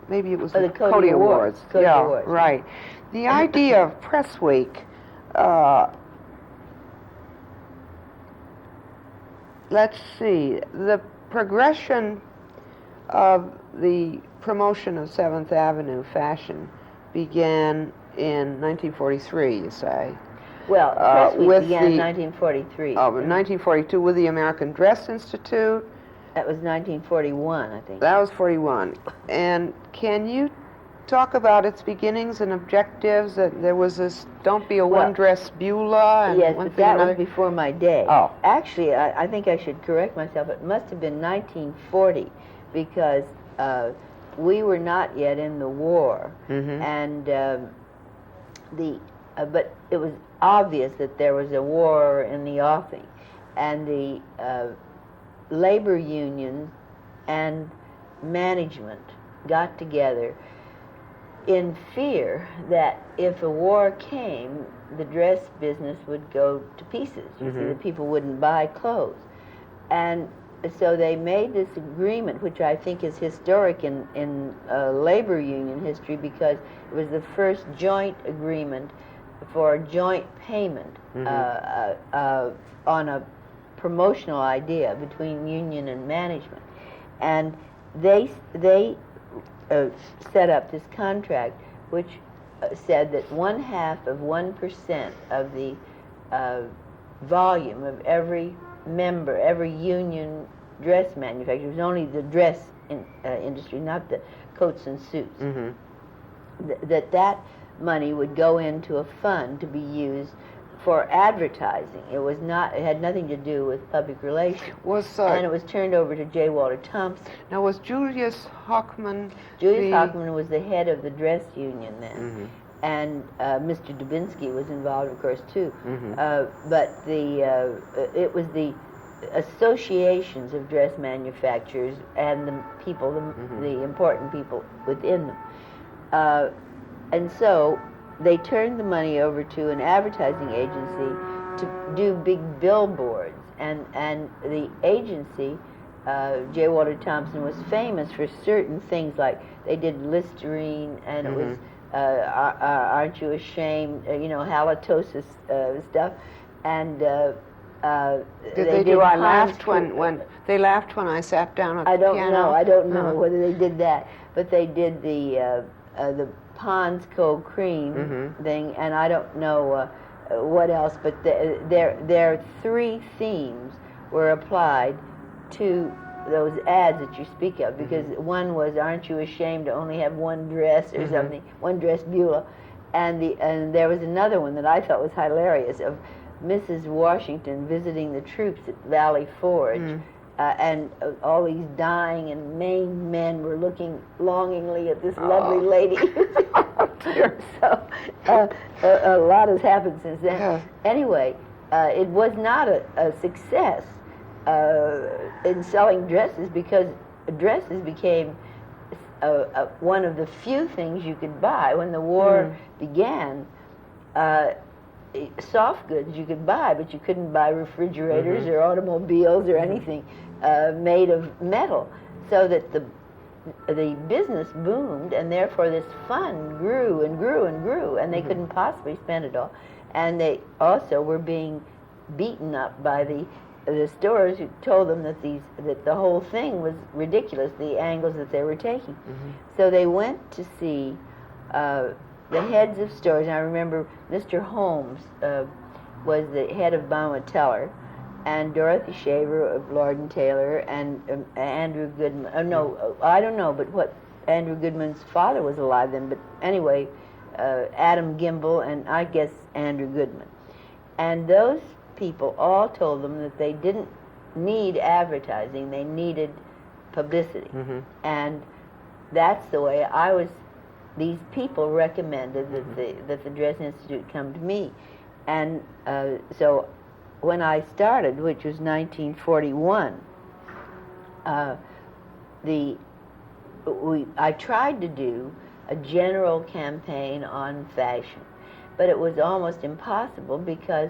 [SPEAKER 1] maybe it was the COTY Awards.
[SPEAKER 2] COTY Awards.
[SPEAKER 1] Right. The idea of Press Week, let's see, the progression of the promotion of 7th Avenue fashion began in 1943, you say.
[SPEAKER 2] Well, Press Week
[SPEAKER 1] with
[SPEAKER 2] began in
[SPEAKER 1] the-
[SPEAKER 2] 1943.
[SPEAKER 1] Oh, in 1942 with the American Dress Institute.
[SPEAKER 2] That was 1941, I think.
[SPEAKER 1] That was 41. And can you talk about its beginnings and objectives? That there was this "Don't be a one-dress Beulah" and
[SPEAKER 2] yes,
[SPEAKER 1] one
[SPEAKER 2] but
[SPEAKER 1] thing
[SPEAKER 2] that
[SPEAKER 1] another.
[SPEAKER 2] was before my day.
[SPEAKER 1] Oh.
[SPEAKER 2] Actually, I think I should correct myself. It must have been 1940 because we were not yet in the war, and but it was obvious that there was a war in the offing, and the labor unions and management got together in fear that if a war came, the dress business would go to pieces. You see, the people wouldn't buy clothes. And so they made this agreement, which I think is historic in labor union history, because it was the first joint agreement for joint payment on a promotional idea between union and management. And they set up this contract which said that 0.5% of the volume of every member, every union dress manufacturer, it was only the dress industry, not the coats and suits, that money would go into a fund to be used for advertising. It was not. It had nothing to do with public relations. And it was turned over to J. Walter Thompson.
[SPEAKER 1] Now, was Julius Hockman?
[SPEAKER 2] Julius Hockman was the head of the dress union then, and Mr. Dubinsky was involved, of course, too. But it was the associations of dress manufacturers and the people, the important people within them, and so they turned the money over to an advertising agency to do big billboards, and the agency, J. Walter Thompson, was famous for certain things, like they did Listerine, and it was Aren't You Ashamed, halitosis stuff, and
[SPEAKER 1] did they do I laughed when they laughed when I sat down at the piano?
[SPEAKER 2] I don't know whether they did that, but they did the Pond's Cold Cream thing, and I don't know what else, but their three themes were applied to those ads that you speak of, because one was, aren't you ashamed to only have one dress or something, one dress Beulah, and there was another one that I thought was hilarious, of Mrs. Washington visiting the troops at Valley Forge, and all these dying and maimed men were looking longingly at this lovely lady. So a lot has happened since then. Anyway, it was not a success in selling dresses, because dresses became one of the few things you could buy. When the war began, soft goods you could buy, but you couldn't buy refrigerators or automobiles or anything made of metal. So that the business boomed, and therefore this fund grew and grew and grew, and they couldn't possibly spend it all. And they also were being beaten up by the stores, who told them that the whole thing was ridiculous, the angles that they were taking. So they went to see the heads of stores. And I remember Mr. Holmes was the head of Bauma Teller, and Dorothy Shaver of Lord and Taylor, and Andrew Goodman. I don't know, but what Andrew Goodman's father was alive then. But anyway, Adam Gimbel, and I guess Andrew Goodman. And those people all told them that they didn't need advertising, they needed publicity. And that's the way these people recommended that the Dress Institute come to me. And so when I started, which was 1941, I tried to do a general campaign on fashion, but it was almost impossible, because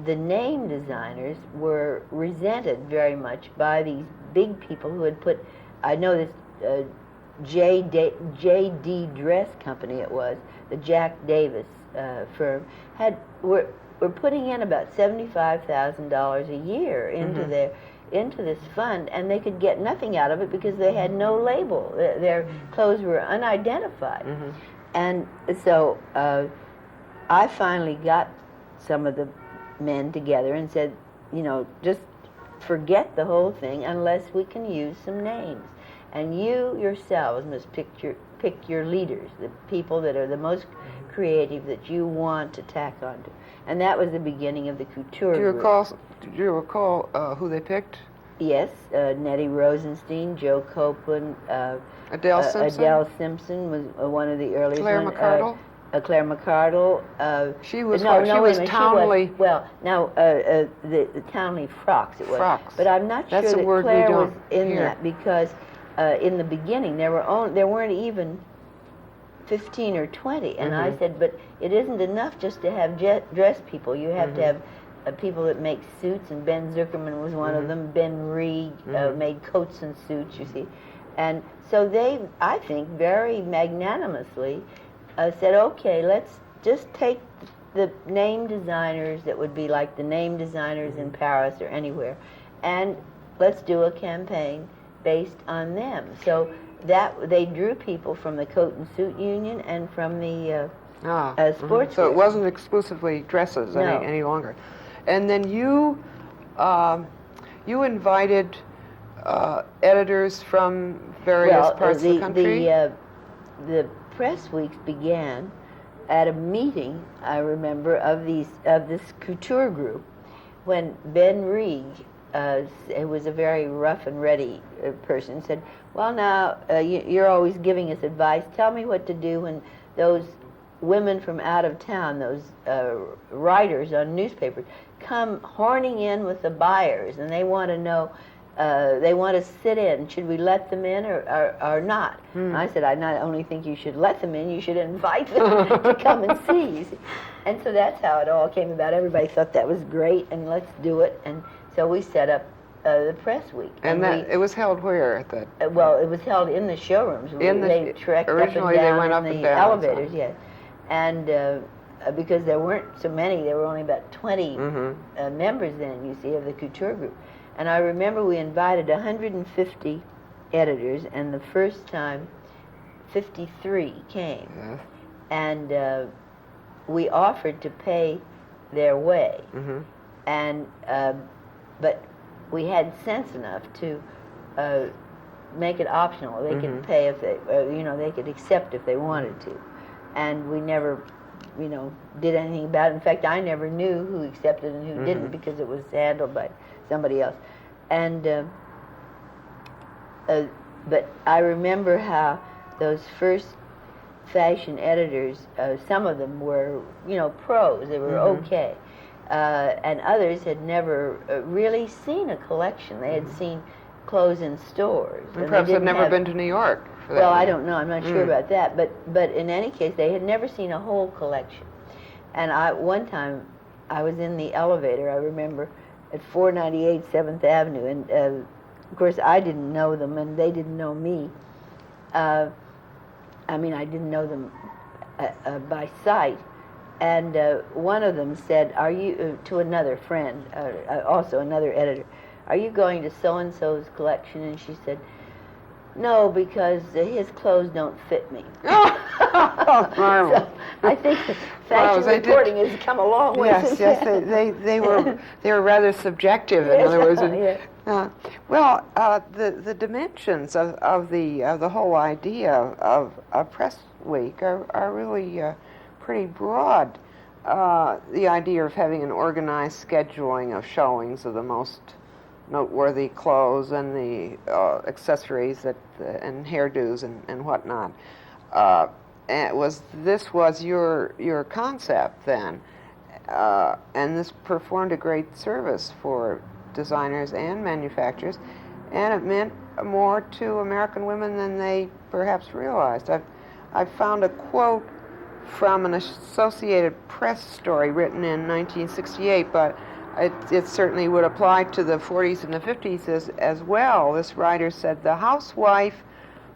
[SPEAKER 2] the name designers were resented very much by these big people who had put, I know this J.D. Dress Company, it was, the Jack Davis firm, were putting in about $75,000 a year into this fund, and they could get nothing out of it because they had no label. Their clothes were unidentified. And so I finally got some of the men together and said, you know, just forget the whole thing unless we can use some names. And you yourselves must pick your leaders, the people that are the most creative that you want to tack onto. And that was the beginning of the Couture Group.
[SPEAKER 1] Do you recall who they picked?
[SPEAKER 2] Yes, Nettie Rosenstein, Joe Copeland,
[SPEAKER 1] Adele Simpson?
[SPEAKER 2] Adele Simpson was one of the earliest.
[SPEAKER 1] Claire McCardle?
[SPEAKER 2] Claire McCardle.
[SPEAKER 1] She was
[SPEAKER 2] Townley. The Townley frocks it was.
[SPEAKER 1] Frocks.
[SPEAKER 2] But I'm not
[SPEAKER 1] That's
[SPEAKER 2] sure
[SPEAKER 1] a
[SPEAKER 2] that
[SPEAKER 1] word
[SPEAKER 2] Claire
[SPEAKER 1] we
[SPEAKER 2] was
[SPEAKER 1] don't
[SPEAKER 2] in
[SPEAKER 1] hear.
[SPEAKER 2] that because in the beginning there weren't even 15 or 20, and I said, but it isn't enough just to have dress people. You have to have people that make suits, and Ben Zuckerman was one of them. Ben Reed made coats and suits, you see. And so they, I think, very magnanimously said, okay, let's just take the name designers that would be like the name designers in Paris or anywhere, and let's do a campaign based on them. So that they drew people from the coat and suit union and from the sports.
[SPEAKER 1] So it wasn't exclusively dresses any longer. And then you invited editors from various parts of the country?
[SPEAKER 2] The press weeks began at a meeting, I remember, of this Couture Group, when Ben Reig, who was a very rough and ready person, said, well, now, you're always giving us advice. Tell me what to do when those women from out of town, those writers on newspapers, come horning in with the buyers, and they want to know, they want to sit in. Should we let them in or not? And I said, I not only think you should let them in, you should invite them to come and see. You see. And so that's how it all came about. Everybody thought that was great, and let's do it. And so we set up the press week.
[SPEAKER 1] And it was held where at that?
[SPEAKER 2] Well, it was held in the showrooms. They trekked
[SPEAKER 1] originally
[SPEAKER 2] up and down
[SPEAKER 1] they went up
[SPEAKER 2] in
[SPEAKER 1] and
[SPEAKER 2] the
[SPEAKER 1] down,
[SPEAKER 2] elevators, yes. And because there weren't so many, there were only about 20 members then, you see, of the Couture Group. And I remember we invited 150 editors, and the first time 53 came.
[SPEAKER 1] Yes.
[SPEAKER 2] And we offered to pay their way. And but we had sense enough to make it optional. They could pay if they, they could accept if they wanted to. And we never, did anything about it. In fact, I never knew who accepted and who didn't, because it was handled by somebody else. And but I remember how those first fashion editors, some of them were, pros. They were okay. And others had never really seen a collection. They had seen clothes in stores.
[SPEAKER 1] And perhaps had never been to New York.
[SPEAKER 2] Well, I don't know. I'm not sure about that. But in any case, they had never seen a whole collection. And one time, I was in the elevator, I remember, at 498 7th Avenue. And, of course, I didn't know them, and they didn't know me. I didn't know them by sight. And one of them said, are you, to another friend, also another editor, are you going to so-and-so's collection? And she said, no, because his clothes don't fit me. So I think fashion reporting has come a long way since
[SPEAKER 1] yes,
[SPEAKER 2] then.
[SPEAKER 1] they were rather subjective, in other words. The dimensions of the whole idea of Press Week are really pretty broad. The idea of having an organized scheduling of showings of the most noteworthy clothes and the accessories and hairdos and whatnot. This was your concept then, and this performed a great service for designers and manufacturers, and it meant more to American women than they perhaps realized. I've found a quote from an Associated Press story written in 1968, but it certainly would apply to the 40s and the 50s as well. This writer said, the housewife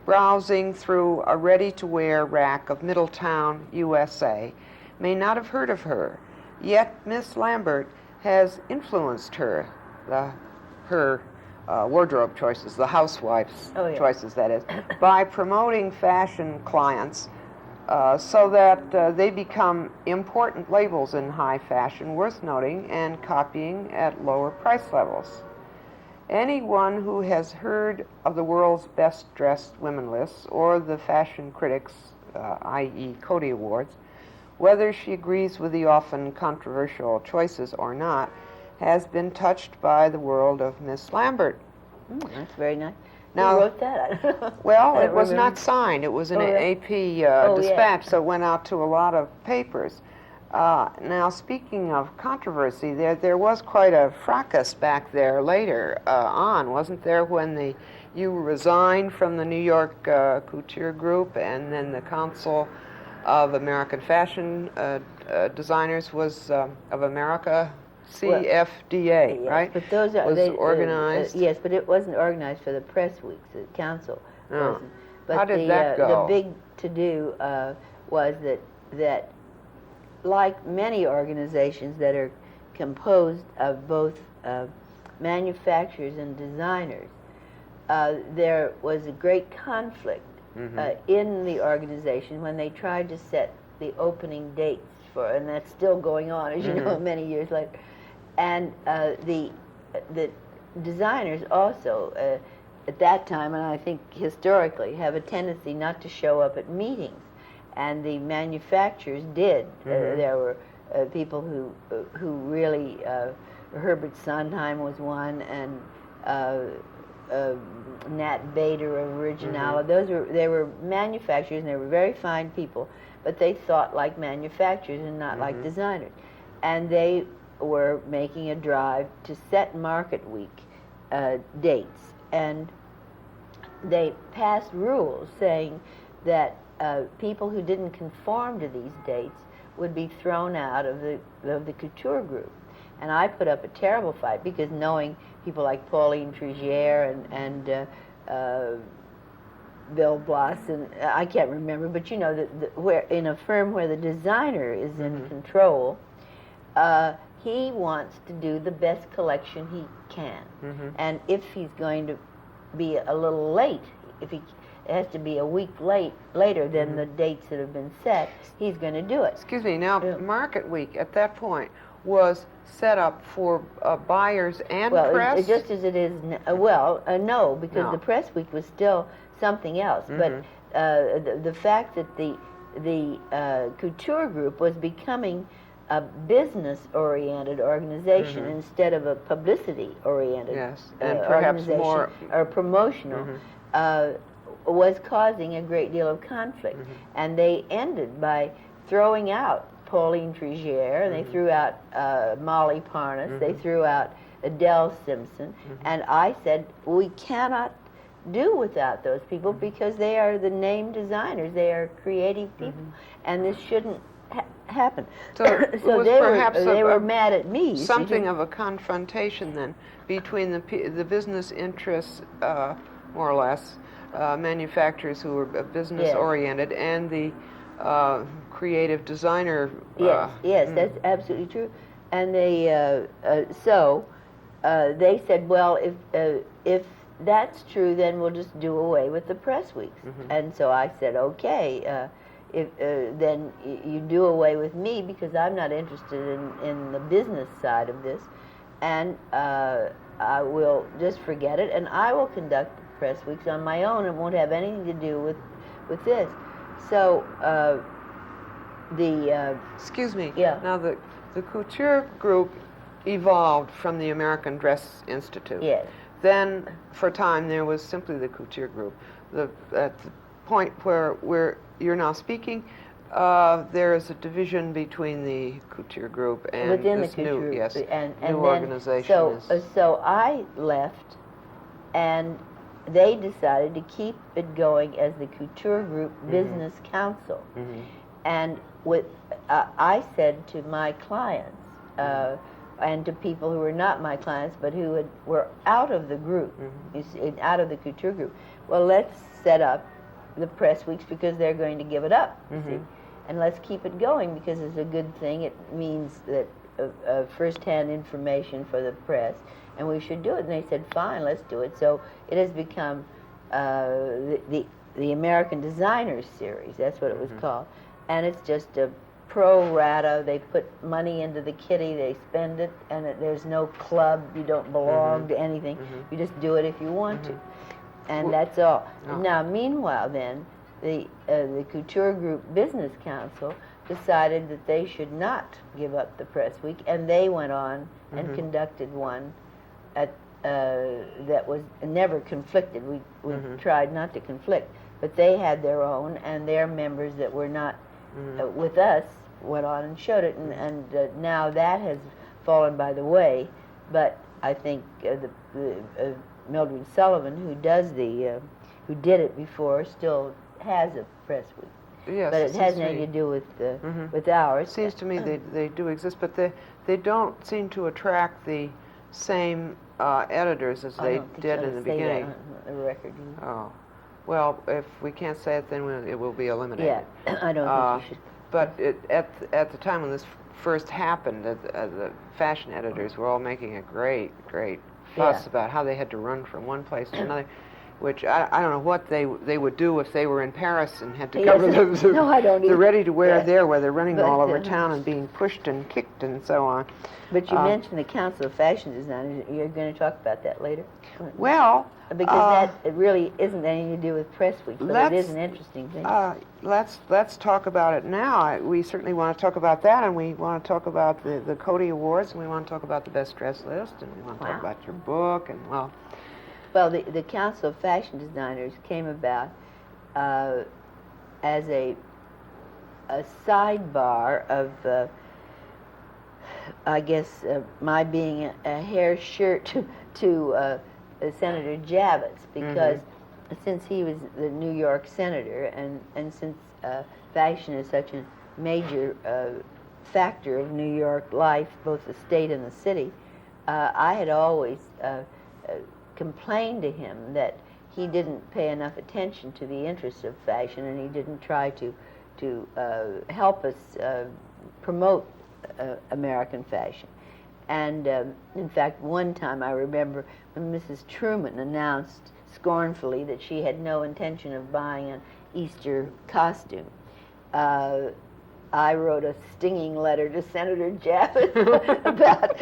[SPEAKER 1] browsing through a ready-to-wear rack of Middletown, USA, may not have heard of her, yet Miss Lambert has influenced her wardrobe choices, the housewife's choices, that is, by promoting fashion clients so that they become important labels in high fashion, worth noting and copying at lower price levels. Anyone who has heard of the world's best dressed women lists or the fashion critics, i.e. COTY Awards, whether she agrees with the often controversial choices or not, has been touched by the world of Miss Lambert.
[SPEAKER 2] That's very nice.
[SPEAKER 1] Now,
[SPEAKER 2] Who wrote that?
[SPEAKER 1] Well,
[SPEAKER 2] I
[SPEAKER 1] it was
[SPEAKER 2] remember.
[SPEAKER 1] not signed. It was an
[SPEAKER 2] yeah.
[SPEAKER 1] AP dispatch,
[SPEAKER 2] Yeah.
[SPEAKER 1] so it went out to a lot of papers. Now, speaking of controversy, there was quite a fracas back there later on, wasn't there, when you resigned from the New York Couture Group, and then the Council of American Fashion Designers was of America, CFDA,
[SPEAKER 2] Yes,
[SPEAKER 1] right?
[SPEAKER 2] but those are
[SPEAKER 1] was organized.
[SPEAKER 2] yes, but it wasn't organized for the press weeks. The council wasn't. But
[SPEAKER 1] How did that go?
[SPEAKER 2] The big to-do was that like many organizations that are composed of both manufacturers and designers, there was a great conflict in the organization when they tried to set the opening dates for, and that's still going on, as you know, many years later. And the designers also, at that time, and I think historically, have a tendency not to show up at meetings, and the manufacturers did. There were people who really, Herbert Sondheim was one, and Nat Bader of Originala. They were manufacturers, and they were very fine people, but they thought like manufacturers and not like designers, and they were making a drive to set market week dates, and they passed rules saying that people who didn't conform to these dates would be thrown out of the Couture Group. And I put up a terrible fight, because knowing people like Pauline Trigère and Bill Bloss, and I can't remember, but you know, where in a firm where the designer is in control, he wants to do the best collection he can. And if he's going to be a little late, if it has to be a week later than the dates that have been set, he's going to do it.
[SPEAKER 1] Excuse me, now Market Week at that point was set up for buyers and press?
[SPEAKER 2] Well, just as it is, no, because the press week was still something else. But the fact that the Couture Group was becoming a business-oriented organization instead of a publicity-oriented
[SPEAKER 1] and perhaps
[SPEAKER 2] organization,
[SPEAKER 1] more
[SPEAKER 2] or promotional, was causing a great deal of conflict. And they ended by throwing out Pauline Trigère, and they threw out Molly Parnas, they threw out Adele Simpson, and I said, we cannot do without those people, because they are the name designers, they are creative people, and this shouldn't happen.
[SPEAKER 1] So, it was
[SPEAKER 2] they were mad at me.
[SPEAKER 1] Something of a confrontation then between the business interests, more or less, manufacturers who were business oriented, and the creative designer.
[SPEAKER 2] Yes, that's absolutely true. And they they said, well, if that's true, then we'll just do away with the press weeks. And so I said, okay. Then you do away with me, because I'm not interested in the business side of this, and I will just forget it, and I will conduct the press weeks on my own, and won't have anything to do with this. So
[SPEAKER 1] excuse me.
[SPEAKER 2] Yeah.
[SPEAKER 1] Now the Couture Group evolved from the American Dress Institute.
[SPEAKER 2] Yes.
[SPEAKER 1] Then, for a time, there was simply the Couture Group. At the point where you're now speaking, there is a division between the Couture Group and
[SPEAKER 2] within
[SPEAKER 1] this
[SPEAKER 2] the Couture
[SPEAKER 1] new,
[SPEAKER 2] Group, and
[SPEAKER 1] new
[SPEAKER 2] then,
[SPEAKER 1] organization.
[SPEAKER 2] So I left, and they decided to keep it going as the Couture Group Business Council. And I said to my clients, and to people who were not my clients, but who were out of the group, out of the Couture Group, well, let's set up the press weeks, because they're going to give it up, you see? And let's keep it going, because it's a good thing. It means that first-hand information for the press, and we should do it. And they said, fine, let's do it. So it has become the the American Designers Series. That's what it was called, and it's just a pro rata. They put money into the kitty, they spend it, and there's no club. You don't belong to anything. You just do it if you want to, and that's all. Now, meanwhile, then the Couture Group Business Council decided that they should not give up the press week, and they went on and conducted one at that was never conflicted. We tried not to conflict, but they had their own, and their members that were not with us went on and showed it, and now that has fallen by the way. But I think Mildred Sullivan, who did it before, still has a press week.
[SPEAKER 1] Yes,
[SPEAKER 2] but it has nothing to do with ours.
[SPEAKER 1] It seems to me they do exist, but they don't seem to attract the same editors as they did in the beginning.
[SPEAKER 2] That on the record.
[SPEAKER 1] Oh, well, if we can't say it, then it will be eliminated.
[SPEAKER 2] Yeah, I don't think you should.
[SPEAKER 1] But at the time when this first happened, the fashion editors were all making a great fuss about how they had to run from one place to another, which I don't know what they would do if they were in Paris and had to cover the ready-to-wear there, where they're running all over town and being pushed and kicked and so on.
[SPEAKER 2] But you mentioned the Council of Fashion Designers. You're going to talk about that later?
[SPEAKER 1] Well,
[SPEAKER 2] because it really isn't anything to do with Press Week, but it is an interesting thing.
[SPEAKER 1] Let's talk about it now. We certainly want to talk about that, and we want to talk about the COTY Awards, and we want to talk about the Best Dressed list, and we want to talk about your book, and well,
[SPEAKER 2] the Council of Fashion Designers came about as a sidebar of, I guess, my being a hair shirt to Senator Javits, because since he was the New York senator, and since fashion is such a major factor of New York life, both the state and the city, I had always complained to him that he didn't pay enough attention to the interests of fashion, and he didn't try to help us promote American fashion. And in fact, one time I remember when Mrs. Truman announced scornfully that she had no intention of buying an Easter costume, I wrote a stinging letter to Senator Javits about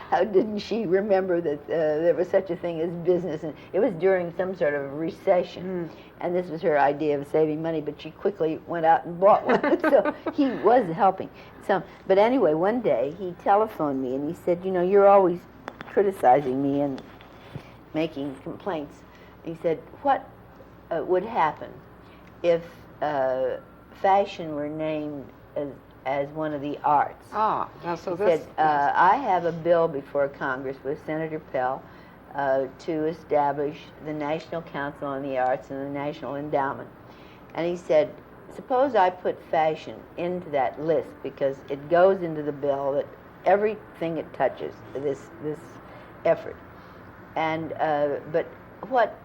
[SPEAKER 2] how didn't she remember that there was such a thing as business, and it was during some sort of recession, and this was her idea of saving money, but she quickly went out and bought one, so he was helping some. But anyway, one day he telephoned me and he said, you know, you're always criticizing me and making complaints. He said, what would happen if fashion were named as one of the arts?
[SPEAKER 1] So
[SPEAKER 2] he said, I have a bill before Congress with Senator Pell to establish the National Council on the Arts and the National Endowment. And he said, suppose I put fashion into that list, because it goes into the bill that everything it touches, this effort. And but what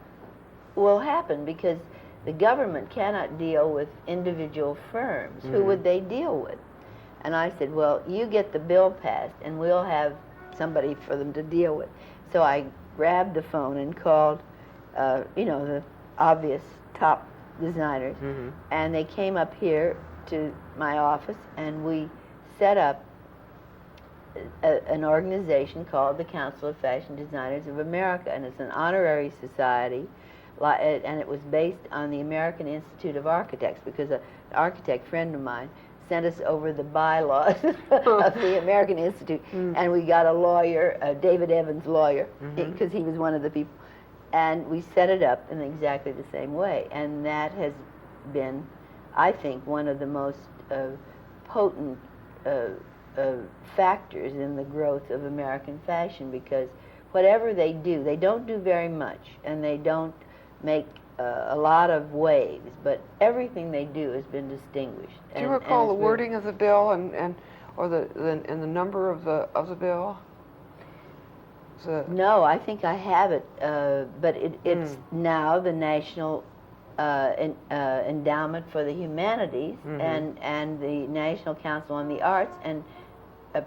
[SPEAKER 2] will happen, because the government cannot deal with individual firms. Who would they deal with? And I said, well, you get the bill passed, and we'll have somebody for them to deal with. So I grabbed the phone and called, the obvious top designers, and they came up here to my office, and we set up an organization called the Council of Fashion Designers of America, and it's an honorary society. And it was based on the American Institute of Architects, because an architect friend of mine sent us over the bylaws of the American Institute, and we got a lawyer, David Evans lawyer, because he was one of the people, and we set it up in exactly the same way. And that has been, I think, one of the most potent factors in the growth of American fashion, because whatever they do, they don't do very much, and they don't make a lot of waves, but everything they do has been distinguished.
[SPEAKER 1] Do you recall the wording of the bill or the number of the bill?
[SPEAKER 2] No, I think I have it, but it's now the National Endowment for the Humanities and the National Council on the Arts, and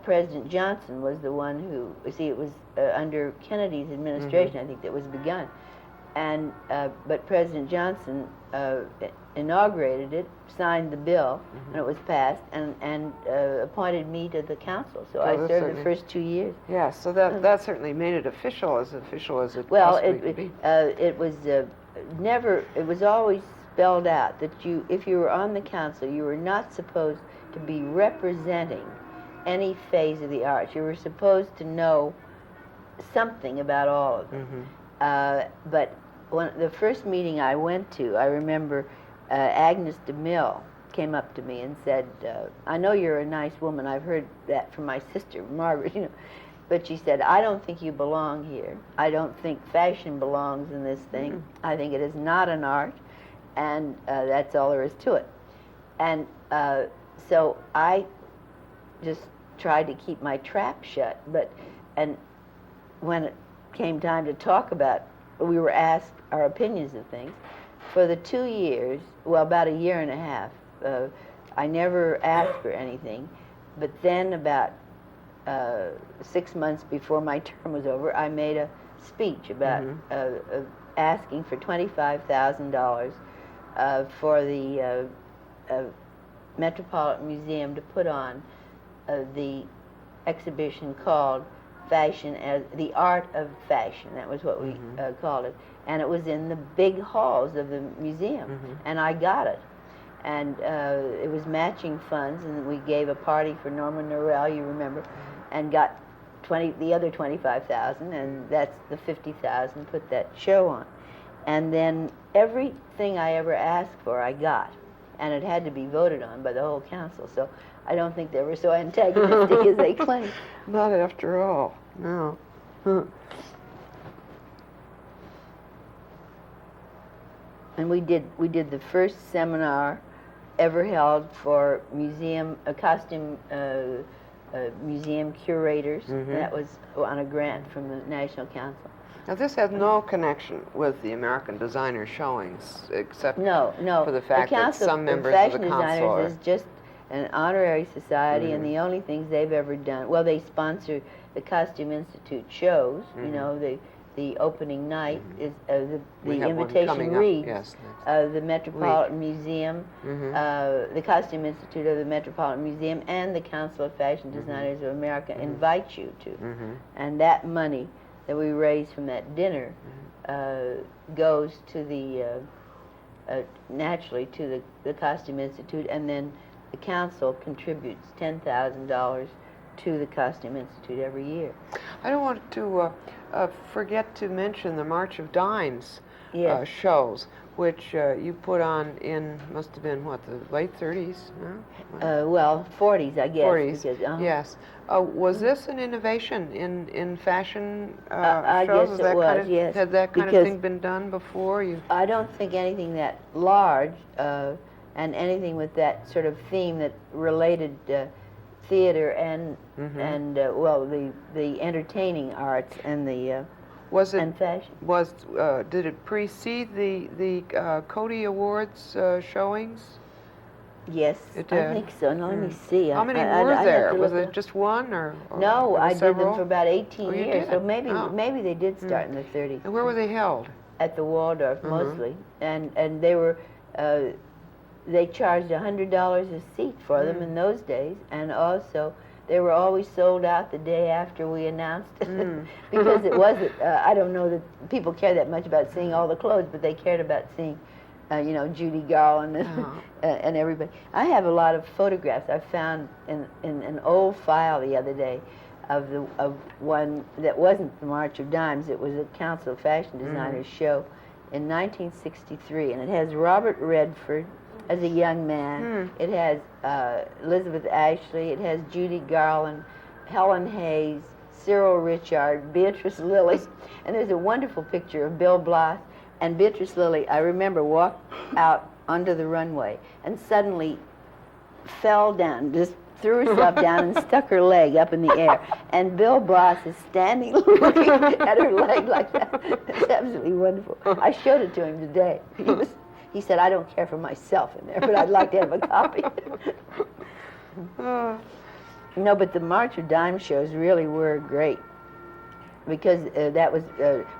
[SPEAKER 2] President Johnson was the one who, it was under Kennedy's administration, I think, that was begun. But President Johnson inaugurated it, signed the bill, and it was passed, and appointed me to the council. So I served the first 2 years.
[SPEAKER 1] Yeah, so that certainly made it official as it
[SPEAKER 2] Well,
[SPEAKER 1] possibly could be.
[SPEAKER 2] it was never. It was always spelled out that if you were on the council, you were not supposed to be representing any phase of the arts. You were supposed to know something about all of them. But when the first meeting I went to, I remember Agnes DeMille came up to me and said, "I know you're a nice woman. I've heard that from my sister, Margaret, you know." But she said, "I don't think you belong here. I don't think fashion belongs in this thing. I think it is not an art, and that's all there is to it." And so I just tried to keep my trap shut. And when it came time to talk about, we were asked our opinions of things. For the 2 years, well, about a year and a half, I never asked for anything. But then about 6 months before my term was over, I made a speech about asking for $25,000 for the Metropolitan Museum to put on the exhibition called Fashion as the Art of Fashion. That was what we called it. And it was in the big halls of the museum. And I got it. And it was matching funds, and we gave a party for Norman Norell, you remember, and got the other 25,000, and that's the 50,000, put that show on. And then everything I ever asked for, I got. And it had to be voted on by the whole council. So I don't think they were so antagonistic as they claim.
[SPEAKER 1] Not after all, no.
[SPEAKER 2] And we did the first seminar ever held for costume museum curators. That was on a grant from the National Council.
[SPEAKER 1] Now this has no connection with the American designer showings, except for the fact that some members of the council are...
[SPEAKER 2] Fashion Designers is just an honorary society, and the only things they've ever done, well, they sponsor the Costume Institute shows, you know, the opening night is the invitation reads, the Metropolitan Museum, the Costume Institute of the Metropolitan Museum, and the Council of Fashion Designers of America invite you to. And that money that we raise from that dinner goes to the, naturally, to the Costume Institute, and then the council contributes $10,000 to the Costume Institute every year.
[SPEAKER 1] I don't want to forget to mention the March of Dimes shows, which you put on in, must have been, what, the late 30s? No?
[SPEAKER 2] Well, 40s, I guess.
[SPEAKER 1] 40s,
[SPEAKER 2] because,
[SPEAKER 1] yes. Was this an innovation in fashion
[SPEAKER 2] I
[SPEAKER 1] shows?
[SPEAKER 2] guess it was, yes.
[SPEAKER 1] Had that kind of thing been done before?
[SPEAKER 2] I don't think anything that large, and anything with that sort of theme that related theater and well, the entertaining arts and the and fashion.
[SPEAKER 1] Did it precede the COTY Awards showings?
[SPEAKER 2] Yes, I think so. Now, let me see.
[SPEAKER 1] How many were there? Was it just one, or
[SPEAKER 2] no? I did
[SPEAKER 1] several?
[SPEAKER 2] them for about 18 years.
[SPEAKER 1] Did?
[SPEAKER 2] So maybe they did start in the 30s.
[SPEAKER 1] And where were they held?
[SPEAKER 2] At the Waldorf mostly, and they were. They charged $100 a seat for them in those days, and also they were always sold out the day after we announced it, because it wasn't. I don't know that people care that much about seeing all the clothes, but they cared about seeing, you know, Judy Garland and everybody. I have a lot of photographs I found in an old file the other day of one that wasn't the March of Dimes. It was a Council of Fashion Designers show in 1963, and it has Robert Redford as a young man. It has Elizabeth Ashley. It has Judy Garland, Helen Hayes, Cyril Ritchard, Beatrice Lilly, and there's a wonderful picture of Bill Blass and Beatrice Lilly. I remember walked out onto the runway and suddenly fell down, just threw herself down and stuck her leg up in the air. And Bill Blass is standing looking at her leg like that. It's absolutely wonderful. I showed it to him today. He said, "I don't care for myself in there, but I'd like to have a copy." No, but the March of Dimes shows really were great. because that was,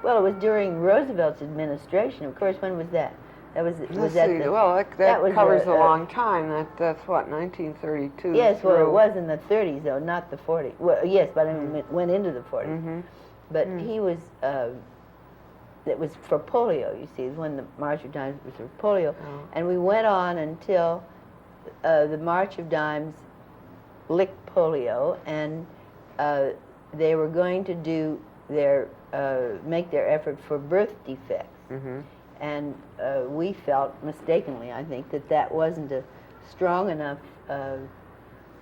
[SPEAKER 2] well, it was during Roosevelt's administration. Of course, when was that? That was
[SPEAKER 1] Let's
[SPEAKER 2] that
[SPEAKER 1] see.
[SPEAKER 2] the,
[SPEAKER 1] Well, that
[SPEAKER 2] was
[SPEAKER 1] covers a long time. That's what, 1932.
[SPEAKER 2] yes,
[SPEAKER 1] through.
[SPEAKER 2] well, it was in the 30s, though, not the 40s. Well, yes, but I mean, it went into the 40s.
[SPEAKER 1] Mm-hmm.
[SPEAKER 2] But he was, it was for polio, you see, when the March of Dimes was for polio.
[SPEAKER 1] Oh.
[SPEAKER 2] And we went on until the March of Dimes licked polio, and they were going to do their, make their effort for birth defects.
[SPEAKER 1] Mm-hmm.
[SPEAKER 2] And we felt, mistakenly, I think, that that wasn't a strong enough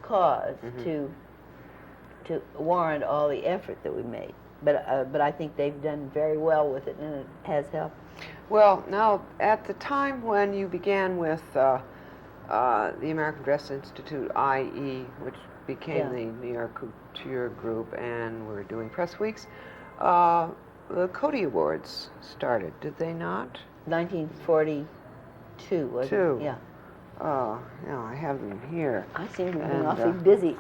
[SPEAKER 2] cause to warrant all the effort that we made. But I think they've done very well with it, and it has helped.
[SPEAKER 1] Well, now, at the time when you began with the American Dress Institute, IE, which became the New York Couture Group, and we're doing press weeks, the COTY Awards started, did they not?
[SPEAKER 2] 1942, wasn't it? Yeah.
[SPEAKER 1] Oh, yeah, I have them here.
[SPEAKER 2] I seem to have been awfully busy.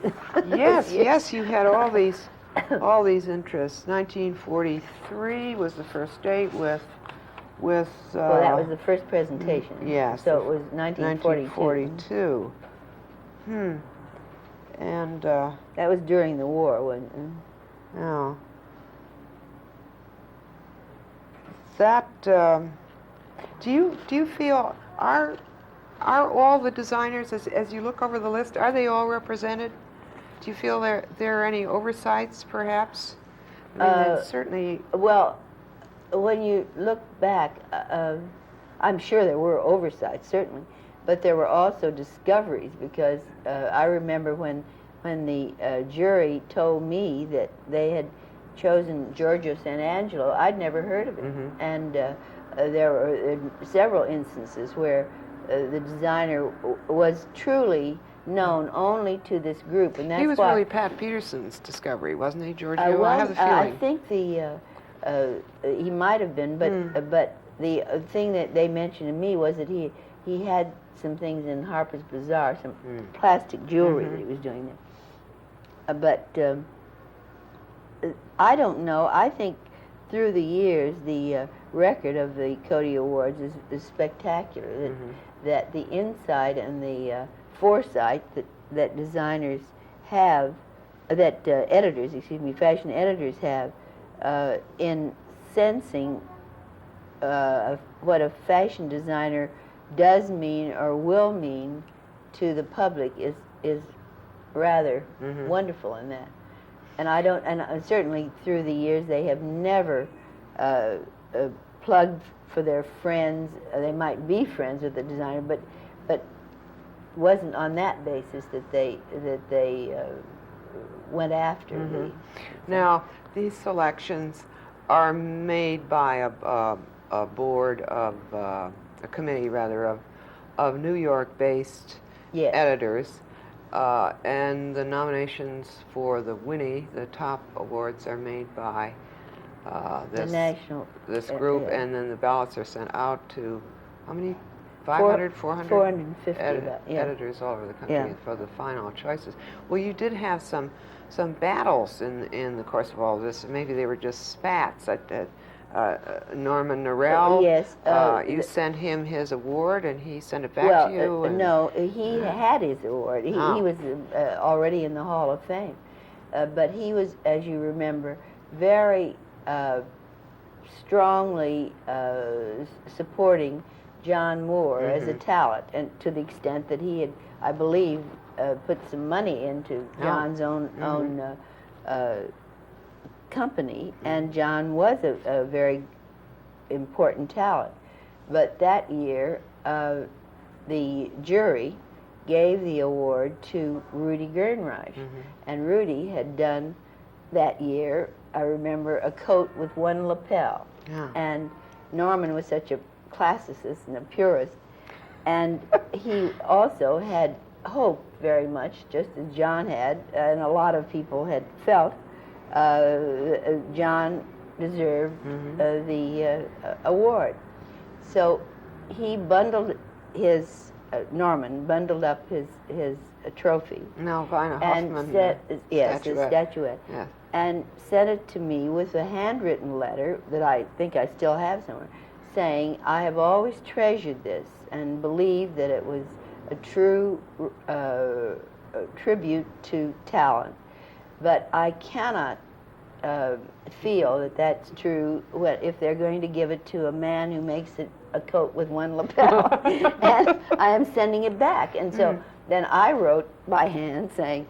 [SPEAKER 1] Yes, yes, you had all these interests. 1943 was the first date with
[SPEAKER 2] well, that was the first presentation.
[SPEAKER 1] Yes.
[SPEAKER 2] So it was 1942.
[SPEAKER 1] 1942. And
[SPEAKER 2] that was during the war, wasn't it?
[SPEAKER 1] yeah. That do you feel are all the designers, as you look over the list, are they all represented? Do you feel there are any oversights, perhaps? I mean, certainly.
[SPEAKER 2] Well, when you look back, I'm sure there were oversights, certainly, but there were also discoveries, because I remember when the jury told me that they had chosen Giorgio Sant'Angelo, I'd never heard of it.
[SPEAKER 1] Mm-hmm.
[SPEAKER 2] And there were several instances where the designer was truly known only to this group, and that's
[SPEAKER 1] he was
[SPEAKER 2] why,
[SPEAKER 1] really Pat Peterson's discovery, wasn't he, Giorgio?
[SPEAKER 2] well,
[SPEAKER 1] I have the feeling.
[SPEAKER 2] I think he might have been, but the thing that they mentioned to me was that he had some things in Harper's Bazaar, some plastic jewelry that he was doing there. But I don't know. I think through the years, the record of the COTY Awards is spectacular. That the insight and the foresight that designers have, that editors, fashion editors have, in sensing what a fashion designer does mean or will mean to the public is rather wonderful in that. And I don't, and certainly through the years they have never plugged for their friends. They might be friends with the designer, but wasn't on that basis that they went after.
[SPEAKER 1] Now, these selections are made by a board of a committee, rather, of New York-based editors, and the nominations for the Winnie, the top awards, are made by this group, and then the ballots are sent out to how many? 500, 400?
[SPEAKER 2] 450
[SPEAKER 1] editors all over the country for the final choices. Well, you did have some battles in the course of all this. Maybe they were just spats. Norman Norell, you sent him his award, and he sent it back to you?
[SPEAKER 2] No, he had his award. He was already in the Hall of Fame. But he was, as you remember, very strongly supporting John Moore as a talent, and to the extent that he had, I believe, put some money into John's own company, and John was a very important talent. But that year, the jury gave the award to Rudy Gernreich, and Rudy had done that year, I remember, a coat with one lapel, and Norman was such a classicist and a purist, and he also had hoped very much, just as John had, and a lot of people had felt, John deserved the award. So he bundled his, Norman bundled up his a trophy.
[SPEAKER 1] No, Vina
[SPEAKER 2] And
[SPEAKER 1] Hoffman.
[SPEAKER 2] yes, a
[SPEAKER 1] statuette.
[SPEAKER 2] statuette.
[SPEAKER 1] Yes.
[SPEAKER 2] And sent it to me with a handwritten letter that I think I still have somewhere, saying, I have always treasured this and believed that it was a true tribute to talent. But I cannot feel that that's true if they're going to give it to a man who makes it a coat with one lapel. And I am sending it back. And so then I wrote by hand saying,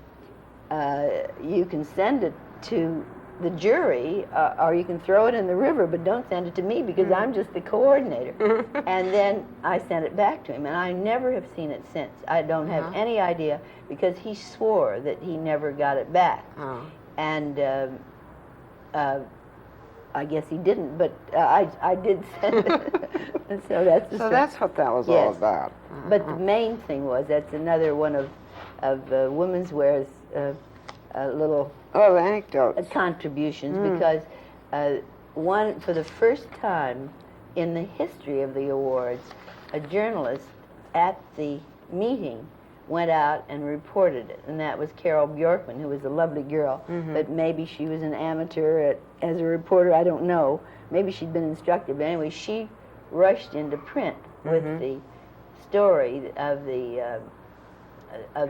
[SPEAKER 2] you can send it to the jury, or you can throw it in the river, but don't send it to me because I'm just the coordinator. And then I sent it back to him, and I never have seen it since. I don't have any idea, because he swore that he never got it back. And I guess he didn't, but I did send it. And so that's the
[SPEAKER 1] So that's what that was all about.
[SPEAKER 2] But the main thing was, that's another one of Women's Wear's little
[SPEAKER 1] anecdotes.
[SPEAKER 2] contributions, because for the first time in the history of the awards, a journalist at the meeting went out and reported it, and that was Carol Bjorkman, who was a lovely girl, but maybe she was an amateur as a reporter, I don't know. Maybe she'd been instructed, but anyway, she rushed into print with the story of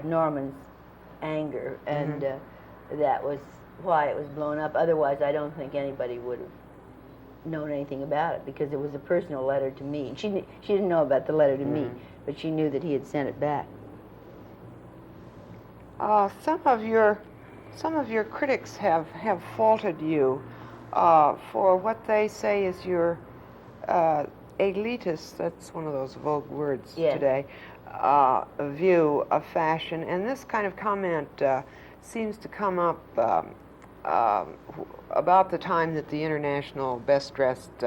[SPEAKER 2] Norman's anger, and that was why it was blown up. Otherwise, I don't think anybody would have known anything about it, because it was a personal letter to me. She didn't know about the letter to me, but she knew that he had sent it back.
[SPEAKER 1] Some of your critics have faulted you for what they say is your elitist, that's one of those vogue words today, view of fashion. And this kind of comment seems to come up about the time that the International Best Dressed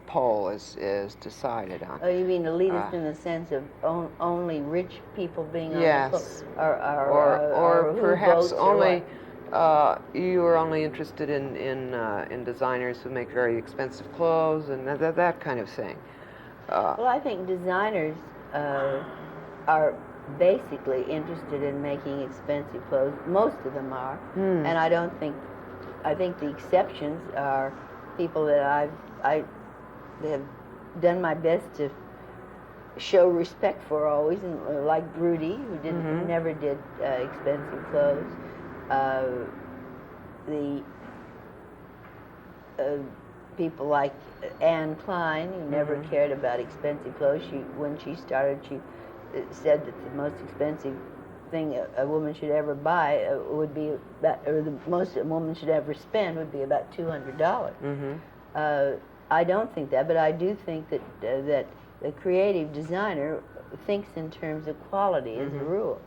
[SPEAKER 1] poll is decided on.
[SPEAKER 2] Oh, you mean elitist in the sense of only rich people being on
[SPEAKER 1] yes,
[SPEAKER 2] the poll? Or
[SPEAKER 1] perhaps
[SPEAKER 2] votes,
[SPEAKER 1] only you are only interested in designers who make very expensive clothes and that kind of thing.
[SPEAKER 2] Well, I think designers are basically interested in making expensive clothes. Most of them are, and I think the exceptions are people that I have done my best to show respect for always, and like Rudy, who never did expensive clothes. The people like Anne Klein, who never cared about expensive clothes. When she started, she said that the most expensive thing a woman should ever buy would be the most a woman should ever spend would be about $200. I don't think that, but I do think that that the creative designer thinks in terms of quality as a rule.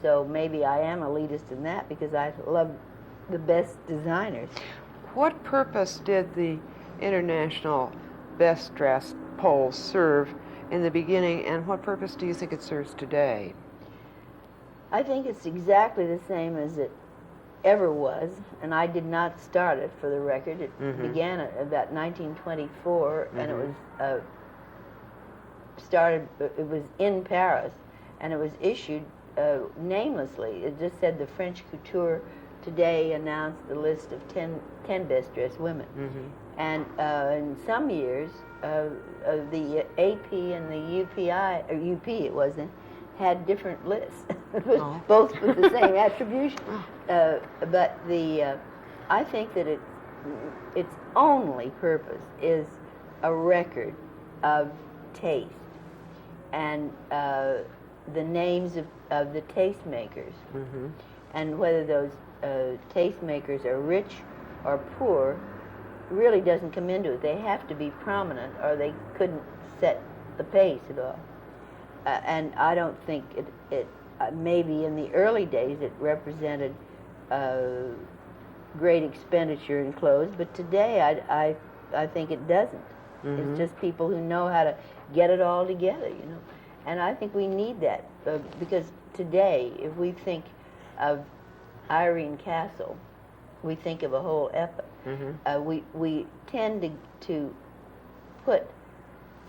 [SPEAKER 2] So maybe I am elitist in that, because I love the best designers.
[SPEAKER 1] What purpose did the International Best Dressed poll serve in the beginning, and what purpose do you think it serves today?
[SPEAKER 2] I think it's exactly the same as it ever was, and I did not start it, for the record. It began at about 1924, and it was it was in Paris, and it was issued namelessly. It just said the French Couture today announced the list of 10 best dressed women. And in some years, the AP and the UPI, or UP it wasn't, had different lists, both with the same attribution. But I think that its only purpose is a record of taste, and the names of the tastemakers, and whether those tastemakers are rich or poor really doesn't come into it. They have to be prominent, or they couldn't set the pace at all. And I don't think it maybe in the early days it represented great expenditure in clothes, but today I think it doesn't. It's just people who know how to get it all together, you know. And I think we need that, because today, if we think of Irene Castle, we think of a whole epoch. We tend to put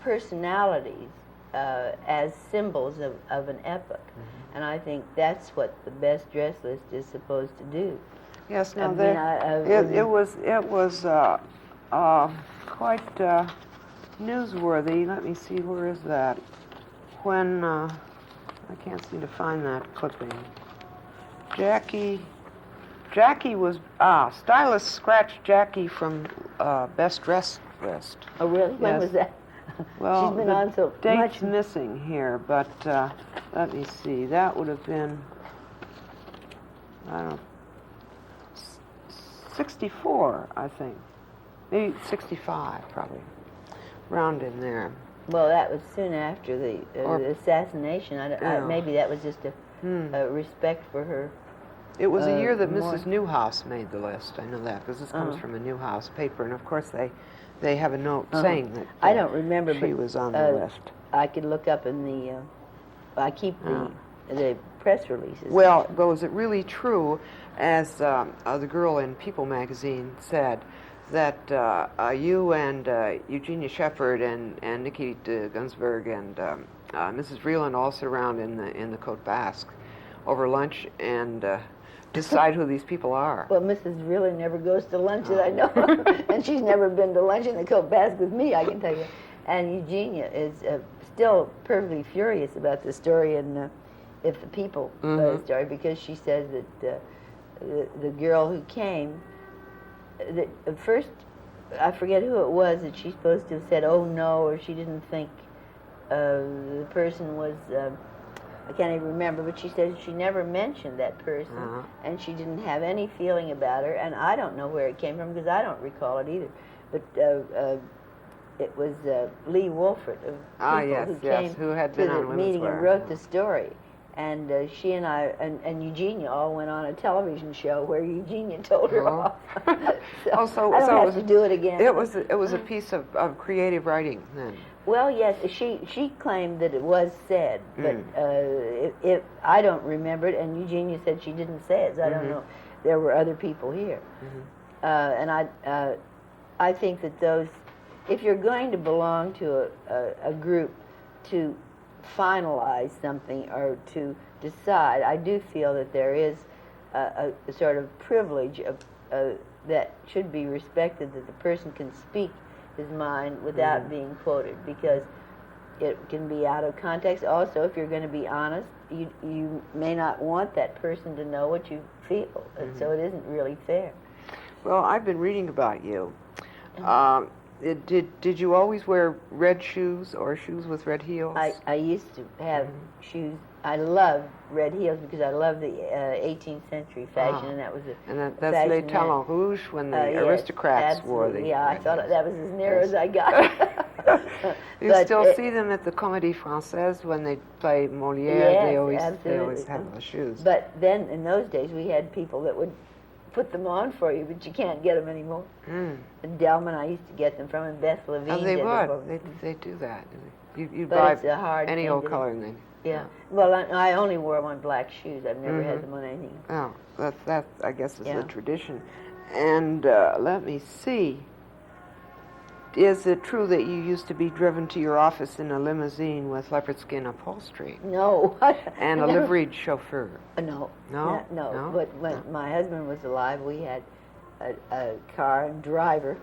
[SPEAKER 2] personalities as symbols of an epoch. And I think that's what the best dress list is supposed to do.
[SPEAKER 1] Yes, now
[SPEAKER 2] it
[SPEAKER 1] was quite newsworthy. Let me see, where is that? When I can't seem to find that clipping. Jackie was stylist scratched Jackie from best dress list.
[SPEAKER 2] Oh, really? When was that?
[SPEAKER 1] Well,
[SPEAKER 2] she's been on so
[SPEAKER 1] date's
[SPEAKER 2] much.
[SPEAKER 1] missing here, but let me see. That would have been, I don't know, 64, I think. Maybe 65, probably. Round in there.
[SPEAKER 2] Well, that was soon after the assassination. Maybe that was just a respect for her.
[SPEAKER 1] It was a year that Mrs. Newhouse made the list. I know that, because this comes from a Newhouse paper, and of course they have a note saying that
[SPEAKER 2] I don't remember,
[SPEAKER 1] she was on the list.
[SPEAKER 2] I could look up in the. I keep the press releases.
[SPEAKER 1] Well, was it really true, as the girl in People magazine said, that you and Eugenia Shepard and Nikki de Gunsberg and Mrs. Vreeland all sit around in the Côte Basque over lunch and decide who these people are?
[SPEAKER 2] Well, Mrs. Vreeland never goes to lunch that I know of, and she's never been to lunch in the Côte Basque with me, I can tell you. And Eugenia is still perfectly furious about the story and If the People story, because she says that the girl who came, that at first, I forget who it was that she's supposed to have said, oh no, or she didn't think the person was, I can't even remember, but she said she never mentioned that person, and she didn't have any feeling about her, and I don't know where it came from, because I don't recall it either. But it was Lee Wolford of People who came
[SPEAKER 1] who had
[SPEAKER 2] to
[SPEAKER 1] been
[SPEAKER 2] the
[SPEAKER 1] on Women's
[SPEAKER 2] meeting
[SPEAKER 1] Wear.
[SPEAKER 2] and wrote the story. And she and I and Eugenia all went on a television show where Eugenia told her off. So I don't have to do it again.
[SPEAKER 1] It was a piece of creative writing then.
[SPEAKER 2] Well, yes, she claimed that it was said, but I don't remember it, and Eugenia said she didn't say it, so I don't know. There were other people here. And I think that those, if you're going to belong to a group to finalize something or to decide, I do feel that there is a sort of privilege that should be respected, that the person can speak his mind without being quoted, because it can be out of context. Also, if you're going to be honest, you may not want that person to know what you feel, and so it isn't really fair.
[SPEAKER 1] Well, I've been reading about you. Did you always wear red shoes or shoes with red heels?
[SPEAKER 2] I used to have shoes. I love red heels because I love the 18th century fashion, and that was
[SPEAKER 1] that's Les Talons Rouges when the aristocrats wore the.
[SPEAKER 2] Yeah, I thought that was as near as I got.
[SPEAKER 1] You still see them at the Comédie Française when they play Molière.
[SPEAKER 2] Yes,
[SPEAKER 1] they always have those shoes.
[SPEAKER 2] But then in those days we had people that would put them on for you, but you can't get them anymore. And Delman, I used to get them from, and Beth Levine.
[SPEAKER 1] Oh, they would. They do that. You
[SPEAKER 2] but
[SPEAKER 1] buy
[SPEAKER 2] it's a hard
[SPEAKER 1] any
[SPEAKER 2] thing
[SPEAKER 1] old
[SPEAKER 2] to
[SPEAKER 1] color, and they.
[SPEAKER 2] Yeah. Well, I only wore them on black shoes. I've never had them on anything.
[SPEAKER 1] Oh, that I guess is the tradition. And let me see. Is it true that you used to be driven to your office in a limousine with leopard skin upholstery?
[SPEAKER 2] No.
[SPEAKER 1] And a liveried chauffeur?
[SPEAKER 2] No.
[SPEAKER 1] No?
[SPEAKER 2] No. But when my husband was alive, we had a car and driver,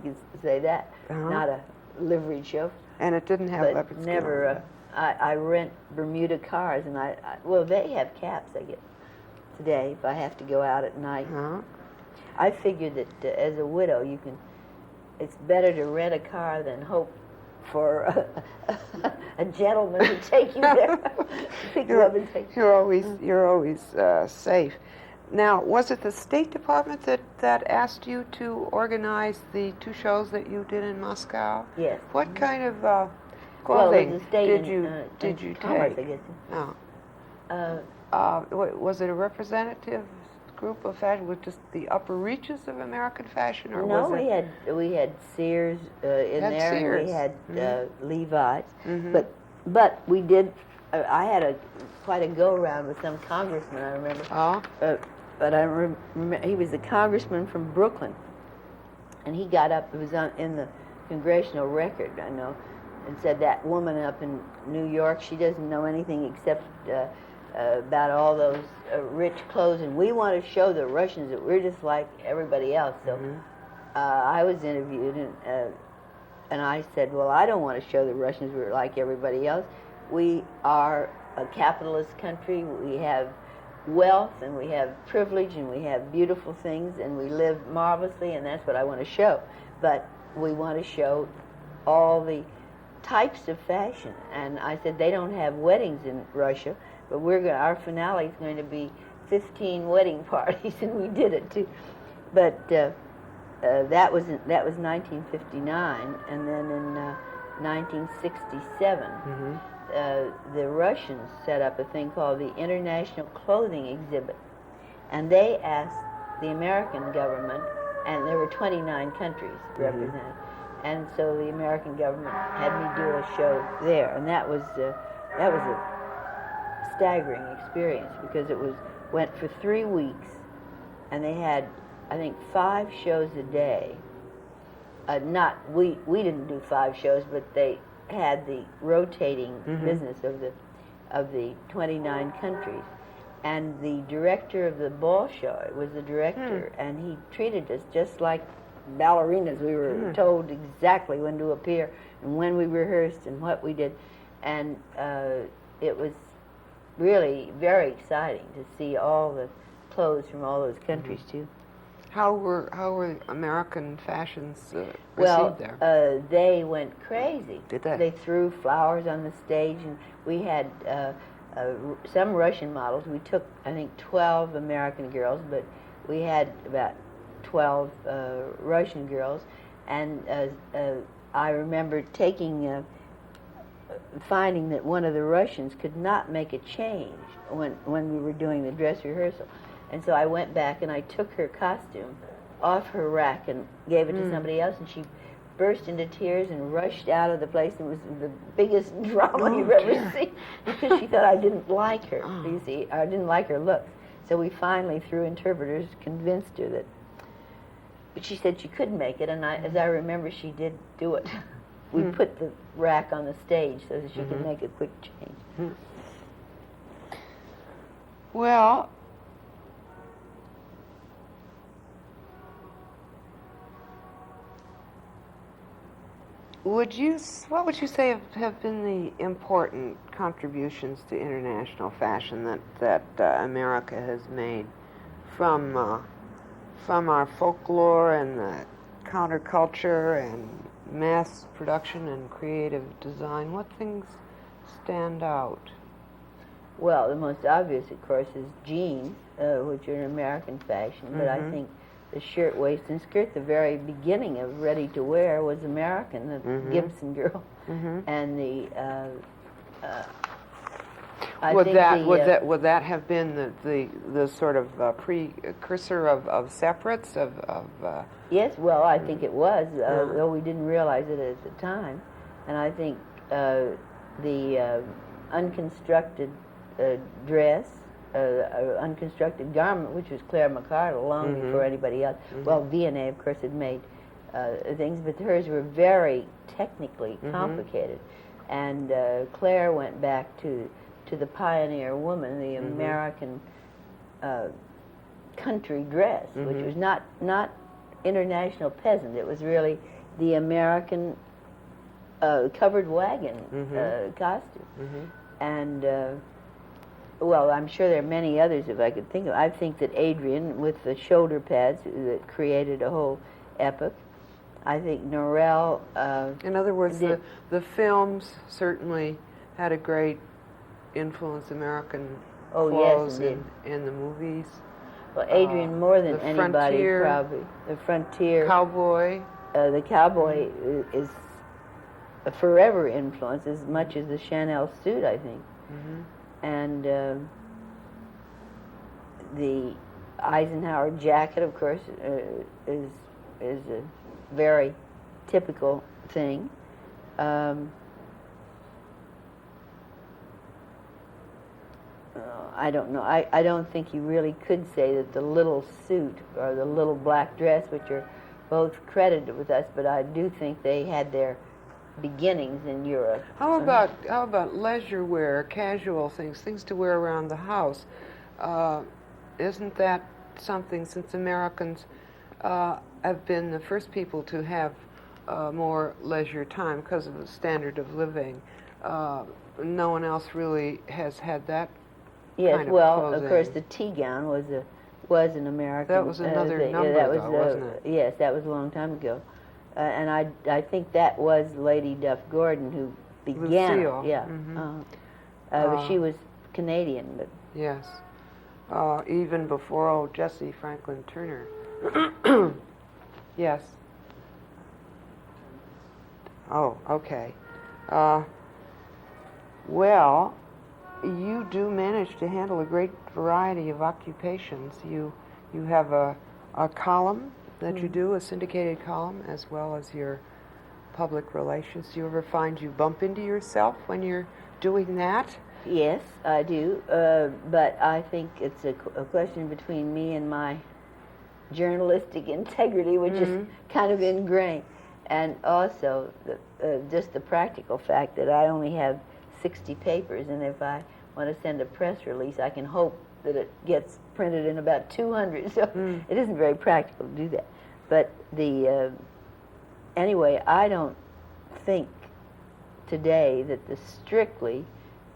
[SPEAKER 2] you can say that, not a liveried chauffeur.
[SPEAKER 1] And it didn't have leopard skin?
[SPEAKER 2] Never. I rent Bermuda cars, and well, they have caps, I guess, today, if I have to go out at night. I figured that as a widow, it's better to rent a car than hope for a gentleman to take you there, pick you up and take you.
[SPEAKER 1] You're always safe. Now, was it the State Department that asked you to organize the 2 shows that you did in Moscow?
[SPEAKER 2] Yes.
[SPEAKER 1] What kind of clothing did you
[SPEAKER 2] Commerce,
[SPEAKER 1] take?
[SPEAKER 2] I guess.
[SPEAKER 1] No. Was it a representative group of fashion with just the upper reaches of American fashion, or
[SPEAKER 2] no,
[SPEAKER 1] was it?
[SPEAKER 2] we had Sears in there,
[SPEAKER 1] Sears.
[SPEAKER 2] and we had Levi's, but we did. I had quite a go around with some congressman, I remember. But I remember he was a congressman from Brooklyn, and he got up. It was in the Congressional Record, I know, and said, that woman up in New York, she doesn't know anything except about all those rich clothes, and we want to show the Russians that we're just like everybody else. So I was interviewed, and I said, well, I don't want to show the Russians we're like everybody else. We are a capitalist country. We have wealth, and we have privilege, and we have beautiful things, and we live marvelously, and that's what I want to show. But we want to show all the types of fashion. And I said, they don't have weddings in Russia, but our finale is going to be 15 wedding parties, and we did it too. But that was 1959, and then in 1967, the Russians set up a thing called the International Clothing Exhibit, and they asked the American government, and there were 29 countries represented, and so the American government had me do a show there, and that was a staggering experience, because it went for 3 weeks, and they had, I think, 5 shows a day. We didn't do 5 shows, but they had the rotating business of the 29 countries, and the director of the Bolshoi was the director, and he treated us just like ballerinas. We were told exactly when to appear and when we rehearsed and what we did, and it was really very exciting to see all the clothes from all those countries too.
[SPEAKER 1] How were American fashions received there?
[SPEAKER 2] They went crazy.
[SPEAKER 1] Did they?
[SPEAKER 2] They threw flowers on the stage, and we had some Russian models. We took, I think, 12 American girls, but we had about 12 Russian girls, and I remember finding that one of the Russians could not make a change when we were doing the dress rehearsal. And so I went back and I took her costume off her rack and gave it to somebody else, and she burst into tears and rushed out of the place. It was the biggest drama you've ever seen, because she thought I didn't like her. You see, I didn't like her looks. So we finally, through interpreters, convinced her that. But she said she could make it, and as I remember, she did do it. We put the rack on the stage so that she could make a quick change.
[SPEAKER 1] Well, what would you say have been the important contributions to international fashion that America has made from our folklore and the counterculture and mass production and creative design? What things stand out?
[SPEAKER 2] Well, the most obvious, of course, is jeans, which are an American fashion, but I think the shirt, waist, and skirt, the very beginning of ready-to-wear, was American, the Gibson girl, and the.
[SPEAKER 1] Would that have been the sort of precursor of separates of?
[SPEAKER 2] Yes, well, I think it was, though we didn't realize it at the time, and I think the unconstructed dress. Unconstructed garment, which was Claire McCardle long before anybody else. Well, V&A, of course, had made things, but hers were very technically complicated. And Claire went back to the pioneer woman, the American country dress, which was not international peasant. It was really the American covered wagon costume. And well, I'm sure there are many others if I could think of. I think that Adrian, with the shoulder pads, that created a whole epoch. I think Norell.
[SPEAKER 1] In other words, the films certainly had a great influence. American clothes in the movies.
[SPEAKER 2] Well, Adrian more than anybody,
[SPEAKER 1] frontier,
[SPEAKER 2] probably. The frontier.
[SPEAKER 1] Cowboy.
[SPEAKER 2] The cowboy is a forever influence as much as the Chanel suit, I think. And the Eisenhower jacket, of course, is a very typical thing. I don't know. I don't think you really could say that the little suit or the little black dress, which are both credited with us, but I do think they had their beginnings in Europe.
[SPEAKER 1] How about leisure wear, casual things to wear around the house? Isn't that something, since Americans have been the first people to have more leisure time because of the standard of living? No one else really has had that.
[SPEAKER 2] Yes,
[SPEAKER 1] kind
[SPEAKER 2] well,
[SPEAKER 1] clothing.
[SPEAKER 2] of course, the tea gown was an American.
[SPEAKER 1] That was another
[SPEAKER 2] thing.
[SPEAKER 1] number,
[SPEAKER 2] that was,
[SPEAKER 1] though, wasn't it?
[SPEAKER 2] Yes, that was a long time ago, and I think that was Lady Duff Gordon who began
[SPEAKER 1] Lucille.
[SPEAKER 2] it. Yeah,
[SPEAKER 1] Mm-hmm.
[SPEAKER 2] but she was Canadian. But
[SPEAKER 1] yes, even before old Jessie Franklin Turner. Yes. Oh, okay. Well, you do manage to handle a great variety of occupations. You have a column that you do, a syndicated column, as well as your public relations. Do you ever find you bump into yourself when you're doing that?
[SPEAKER 2] yes, I do. But I think it's a question between me and my journalistic integrity, which is kind of ingrained, and also just the practical fact that I only have 60 papers, and if I want to send a press release, I can hope that it gets printed in about 200. So it isn't very practical to do that. But anyway, I don't think today that the strictly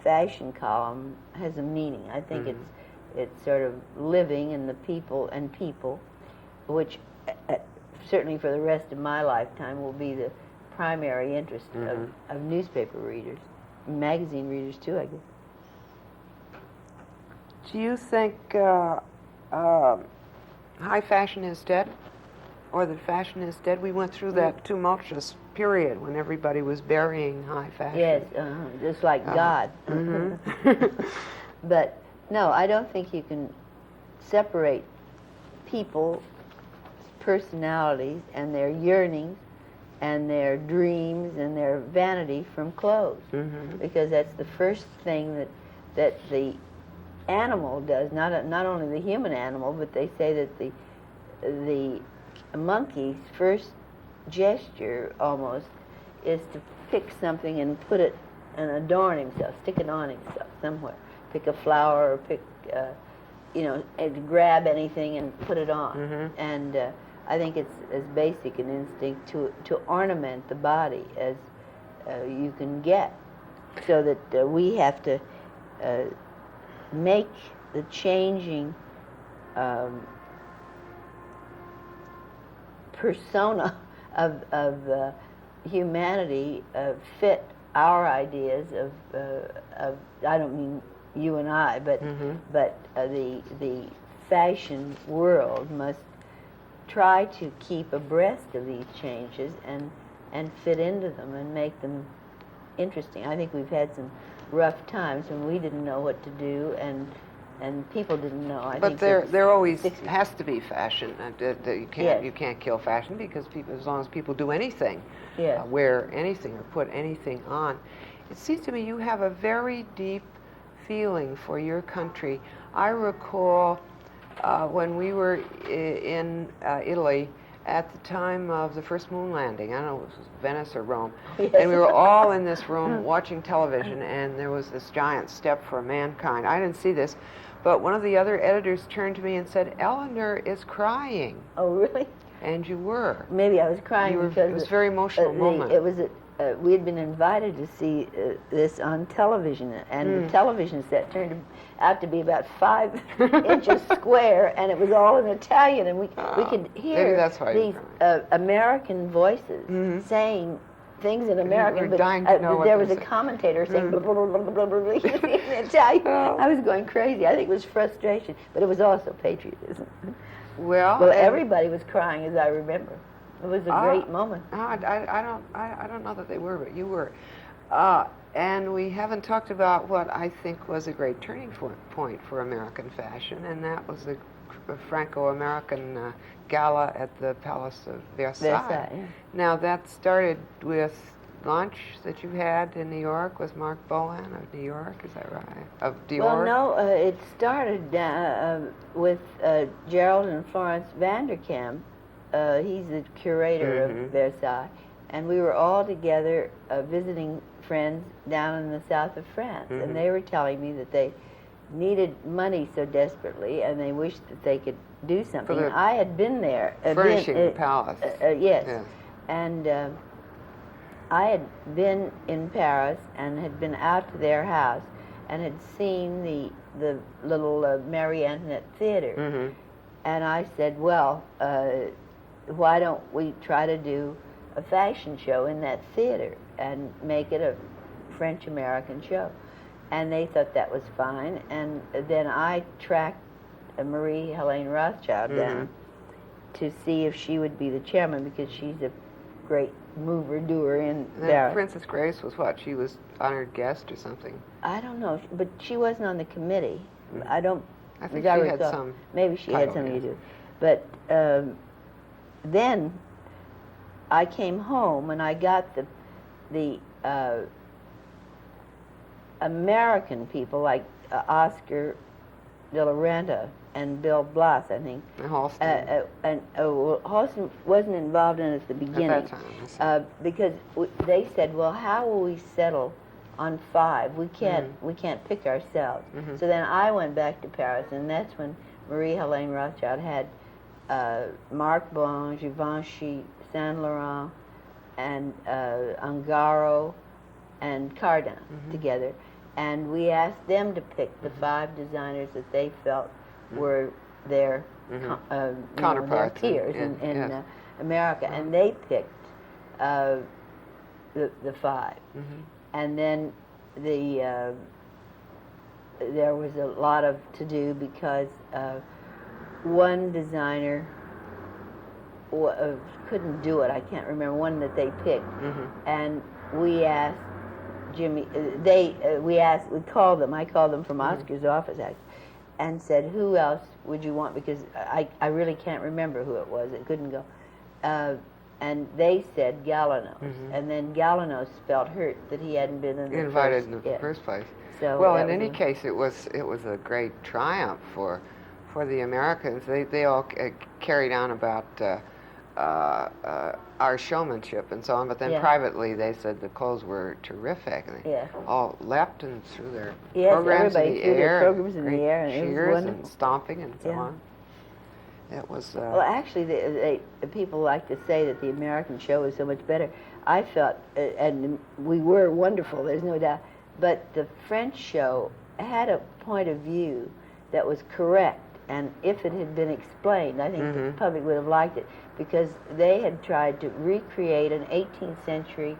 [SPEAKER 2] fashion column has a meaning. I think it's sort of living in the people, which certainly for the rest of my lifetime will be the primary interest of newspaper readers, magazine readers too, I guess.
[SPEAKER 1] Do you think high fashion is dead, or that fashion is dead? We went through that tumultuous period when everybody was burying high fashion.
[SPEAKER 2] Yes, just like God. But no, I don't think you can separate people's personalities and their yearnings and their dreams and their vanity from clothes, because that's the first thing that the animal does. Not only the human animal, but they say that the monkey's first gesture almost is to pick something and put it and adorn himself, stick it on himself somewhere. Pick a flower or pick, and grab anything and put it on. And I think it's as basic an instinct to ornament the body as you can get, so that we have to make the changing persona of humanity fit our ideas of I don't mean you and I, but the fashion world must try to keep abreast of these changes and fit into them and make them interesting. I think we've had some rough times when we didn't know what to do and people didn't know.
[SPEAKER 1] But there always has to be fashion. You can't kill fashion, because as long as people do anything, wear anything or put anything on. It seems to me you have a very deep feeling for your country. I recall when we were in Italy at the time of the first moon landing. I don't know if it was Venice or Rome. Yes. And we were all in this room watching television, and there was this giant step for mankind. I didn't see this, but one of the other editors turned to me and said, "Eleanor is crying."
[SPEAKER 2] Oh, really?
[SPEAKER 1] And you were.
[SPEAKER 2] Maybe I was crying because
[SPEAKER 1] it was a very emotional moment.
[SPEAKER 2] It was we had been invited to see this on television, and the television set turned out to be about 5 inches square, and it was all in Italian, and we could hear these American voices saying things in American, but there was a commentator saying blah, blah, blah, blah, blah, blah, in Italian. I was going crazy. I think it was frustration, but it was also patriotism.
[SPEAKER 1] Well,
[SPEAKER 2] everybody was crying, as I remember. It was a great moment.
[SPEAKER 1] I don't know that they were, but you were. And we haven't talked about what I think was a great turning point for American fashion, and that was the Franco-American Gala at the Palace of Versailles. Now, that started with lunch that you had in New York with Mark Bolan of New York, is that right? Of Dior?
[SPEAKER 2] Well, no, it started with Gerald and Florence Vanderkamp. He's the curator of Versailles, and we were all together visiting friends down in the south of France, and they were telling me that they needed money so desperately, and they wished that they could do something. And I had been there.
[SPEAKER 1] Furnishing the palace.
[SPEAKER 2] Yes. And I had been in Paris and had been out to their house and had seen the little Marie Antoinette Theater. And I said, well, why don't we try to do a fashion show in that theater and make it a French-American show? And they thought that was fine. And then I tracked Marie Helene Rothschild down to see if she would be the chairman, because she's a great mover-doer in Paris.
[SPEAKER 1] Princess Grace was what? She was honored guest or something?
[SPEAKER 2] I don't know, but she wasn't on the committee. I think
[SPEAKER 1] she had some.
[SPEAKER 2] Maybe she had something to do. But then I came home and I got the American people like Oscar de la Renta and Bill Blass, I think.
[SPEAKER 1] And Halston.
[SPEAKER 2] Well, Halston wasn't involved in it at the beginning.
[SPEAKER 1] At that time.
[SPEAKER 2] Because they said, well, how will we settle on 5? We can't pick ourselves. So then I went back to Paris, and that's when Marie Helene Rothschild had Marc Blanc, Givenchy, Saint Laurent, and Ungaro, and Cardin together. And we asked them to pick the 5 designers that they felt were their
[SPEAKER 1] counterparts,
[SPEAKER 2] their peers in America, and they picked the 5. And then there was a lot of to do because one designer couldn't do it. I can't remember one that they picked, and we asked Jimmy. We called them. I called them from Oscar's office, actually, and said, "Who else would you want?" Because I really can't remember who it was. It couldn't go. And they said Galanos, and then Galanos felt hurt that he hadn't been
[SPEAKER 1] invited in the first place.
[SPEAKER 2] So
[SPEAKER 1] well, in any case, it was a great triumph for the Americans. They all carried on about our showmanship and so on, but then privately they said the clothes were terrific, and they all leapt and threw their programs in the air,
[SPEAKER 2] programs in the air, and
[SPEAKER 1] cheers and stomping and so on. It was.
[SPEAKER 2] Well, actually, the people like to say that the American show is so much better. I felt, and we were wonderful, there's no doubt, but the French show had a point of view that was correct, and if it had been explained, I think the public would have liked it, because they had tried to recreate an 18th century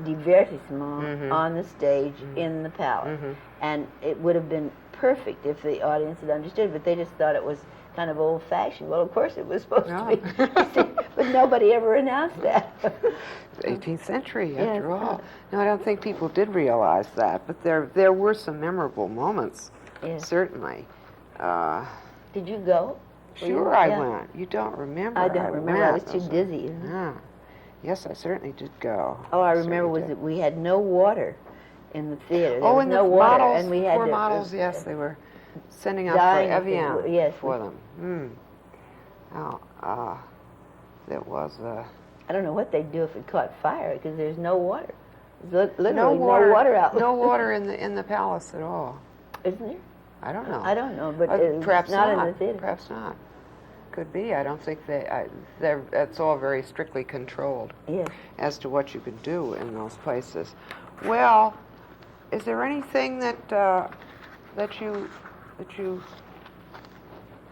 [SPEAKER 2] divertissement on the stage in the palace, and it would have been perfect if the audience had understood, but they just thought it was kind of old-fashioned. Well, of course it was supposed to be, but nobody ever announced that.
[SPEAKER 1] 18th century, after all. No, I don't think people did realize that, but there were some memorable moments, certainly.
[SPEAKER 2] Did you go?
[SPEAKER 1] Sure, I went. You don't remember?
[SPEAKER 2] I don't remember. I was too dizzy.
[SPEAKER 1] Yes, I certainly did go.
[SPEAKER 2] Oh, I remember was that we had no water in the theater. There was
[SPEAKER 1] and
[SPEAKER 2] no
[SPEAKER 1] the
[SPEAKER 2] water,
[SPEAKER 1] models,
[SPEAKER 2] and we had
[SPEAKER 1] poor
[SPEAKER 2] to,
[SPEAKER 1] models. Yes, they were sending out for Evian for them. It was.
[SPEAKER 2] I don't know what they'd do if it caught fire, because there's no water. There's literally no water outlet.
[SPEAKER 1] No water in the palace at all.
[SPEAKER 2] Isn't there?
[SPEAKER 1] I don't know.
[SPEAKER 2] I don't know, but
[SPEAKER 1] perhaps
[SPEAKER 2] not in the theater.
[SPEAKER 1] Perhaps not. Could be. I don't think it's all very strictly controlled as to what you could do in those places. Well, is there anything that you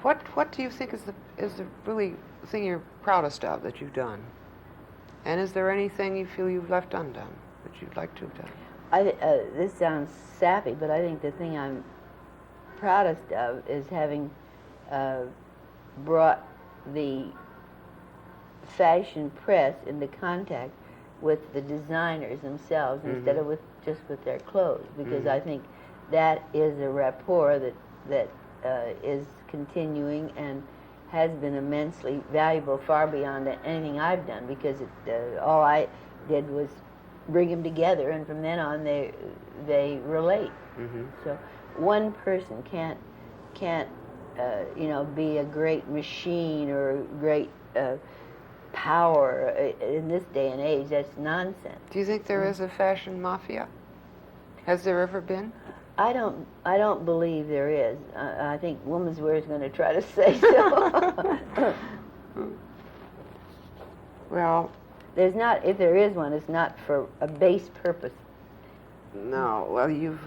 [SPEAKER 1] what do you think is the really thing you're proudest of that you've done? And is there anything you feel you've left undone that you'd like to have done?
[SPEAKER 2] This sounds sappy, but I think the thing I'm proudest of is having brought the fashion press into contact with the designers themselves instead of just with their clothes, because I think that is a rapport that is continuing and has been immensely valuable, far beyond anything I've done, because all I did was bring them together, and from then on they relate. So one person can't be a great machine or a great power in this day and age. That's nonsense.
[SPEAKER 1] Do you think there is a fashion mafia? Has there ever been?
[SPEAKER 2] I don't believe there is. I think Women's Wear is going to try to say so.
[SPEAKER 1] Well,
[SPEAKER 2] there's not. If there is one, it's not for a base purpose.
[SPEAKER 1] No. Well, you've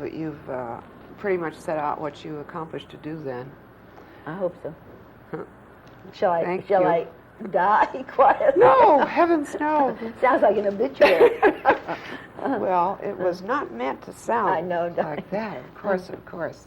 [SPEAKER 1] pretty much set out what you accomplished to do then.
[SPEAKER 2] I hope so. Shall I die quietly?
[SPEAKER 1] No, heavens no.
[SPEAKER 2] Sounds like an obituary.
[SPEAKER 1] Well, it was not meant to sound
[SPEAKER 2] I know,
[SPEAKER 1] like that. Of course, of course.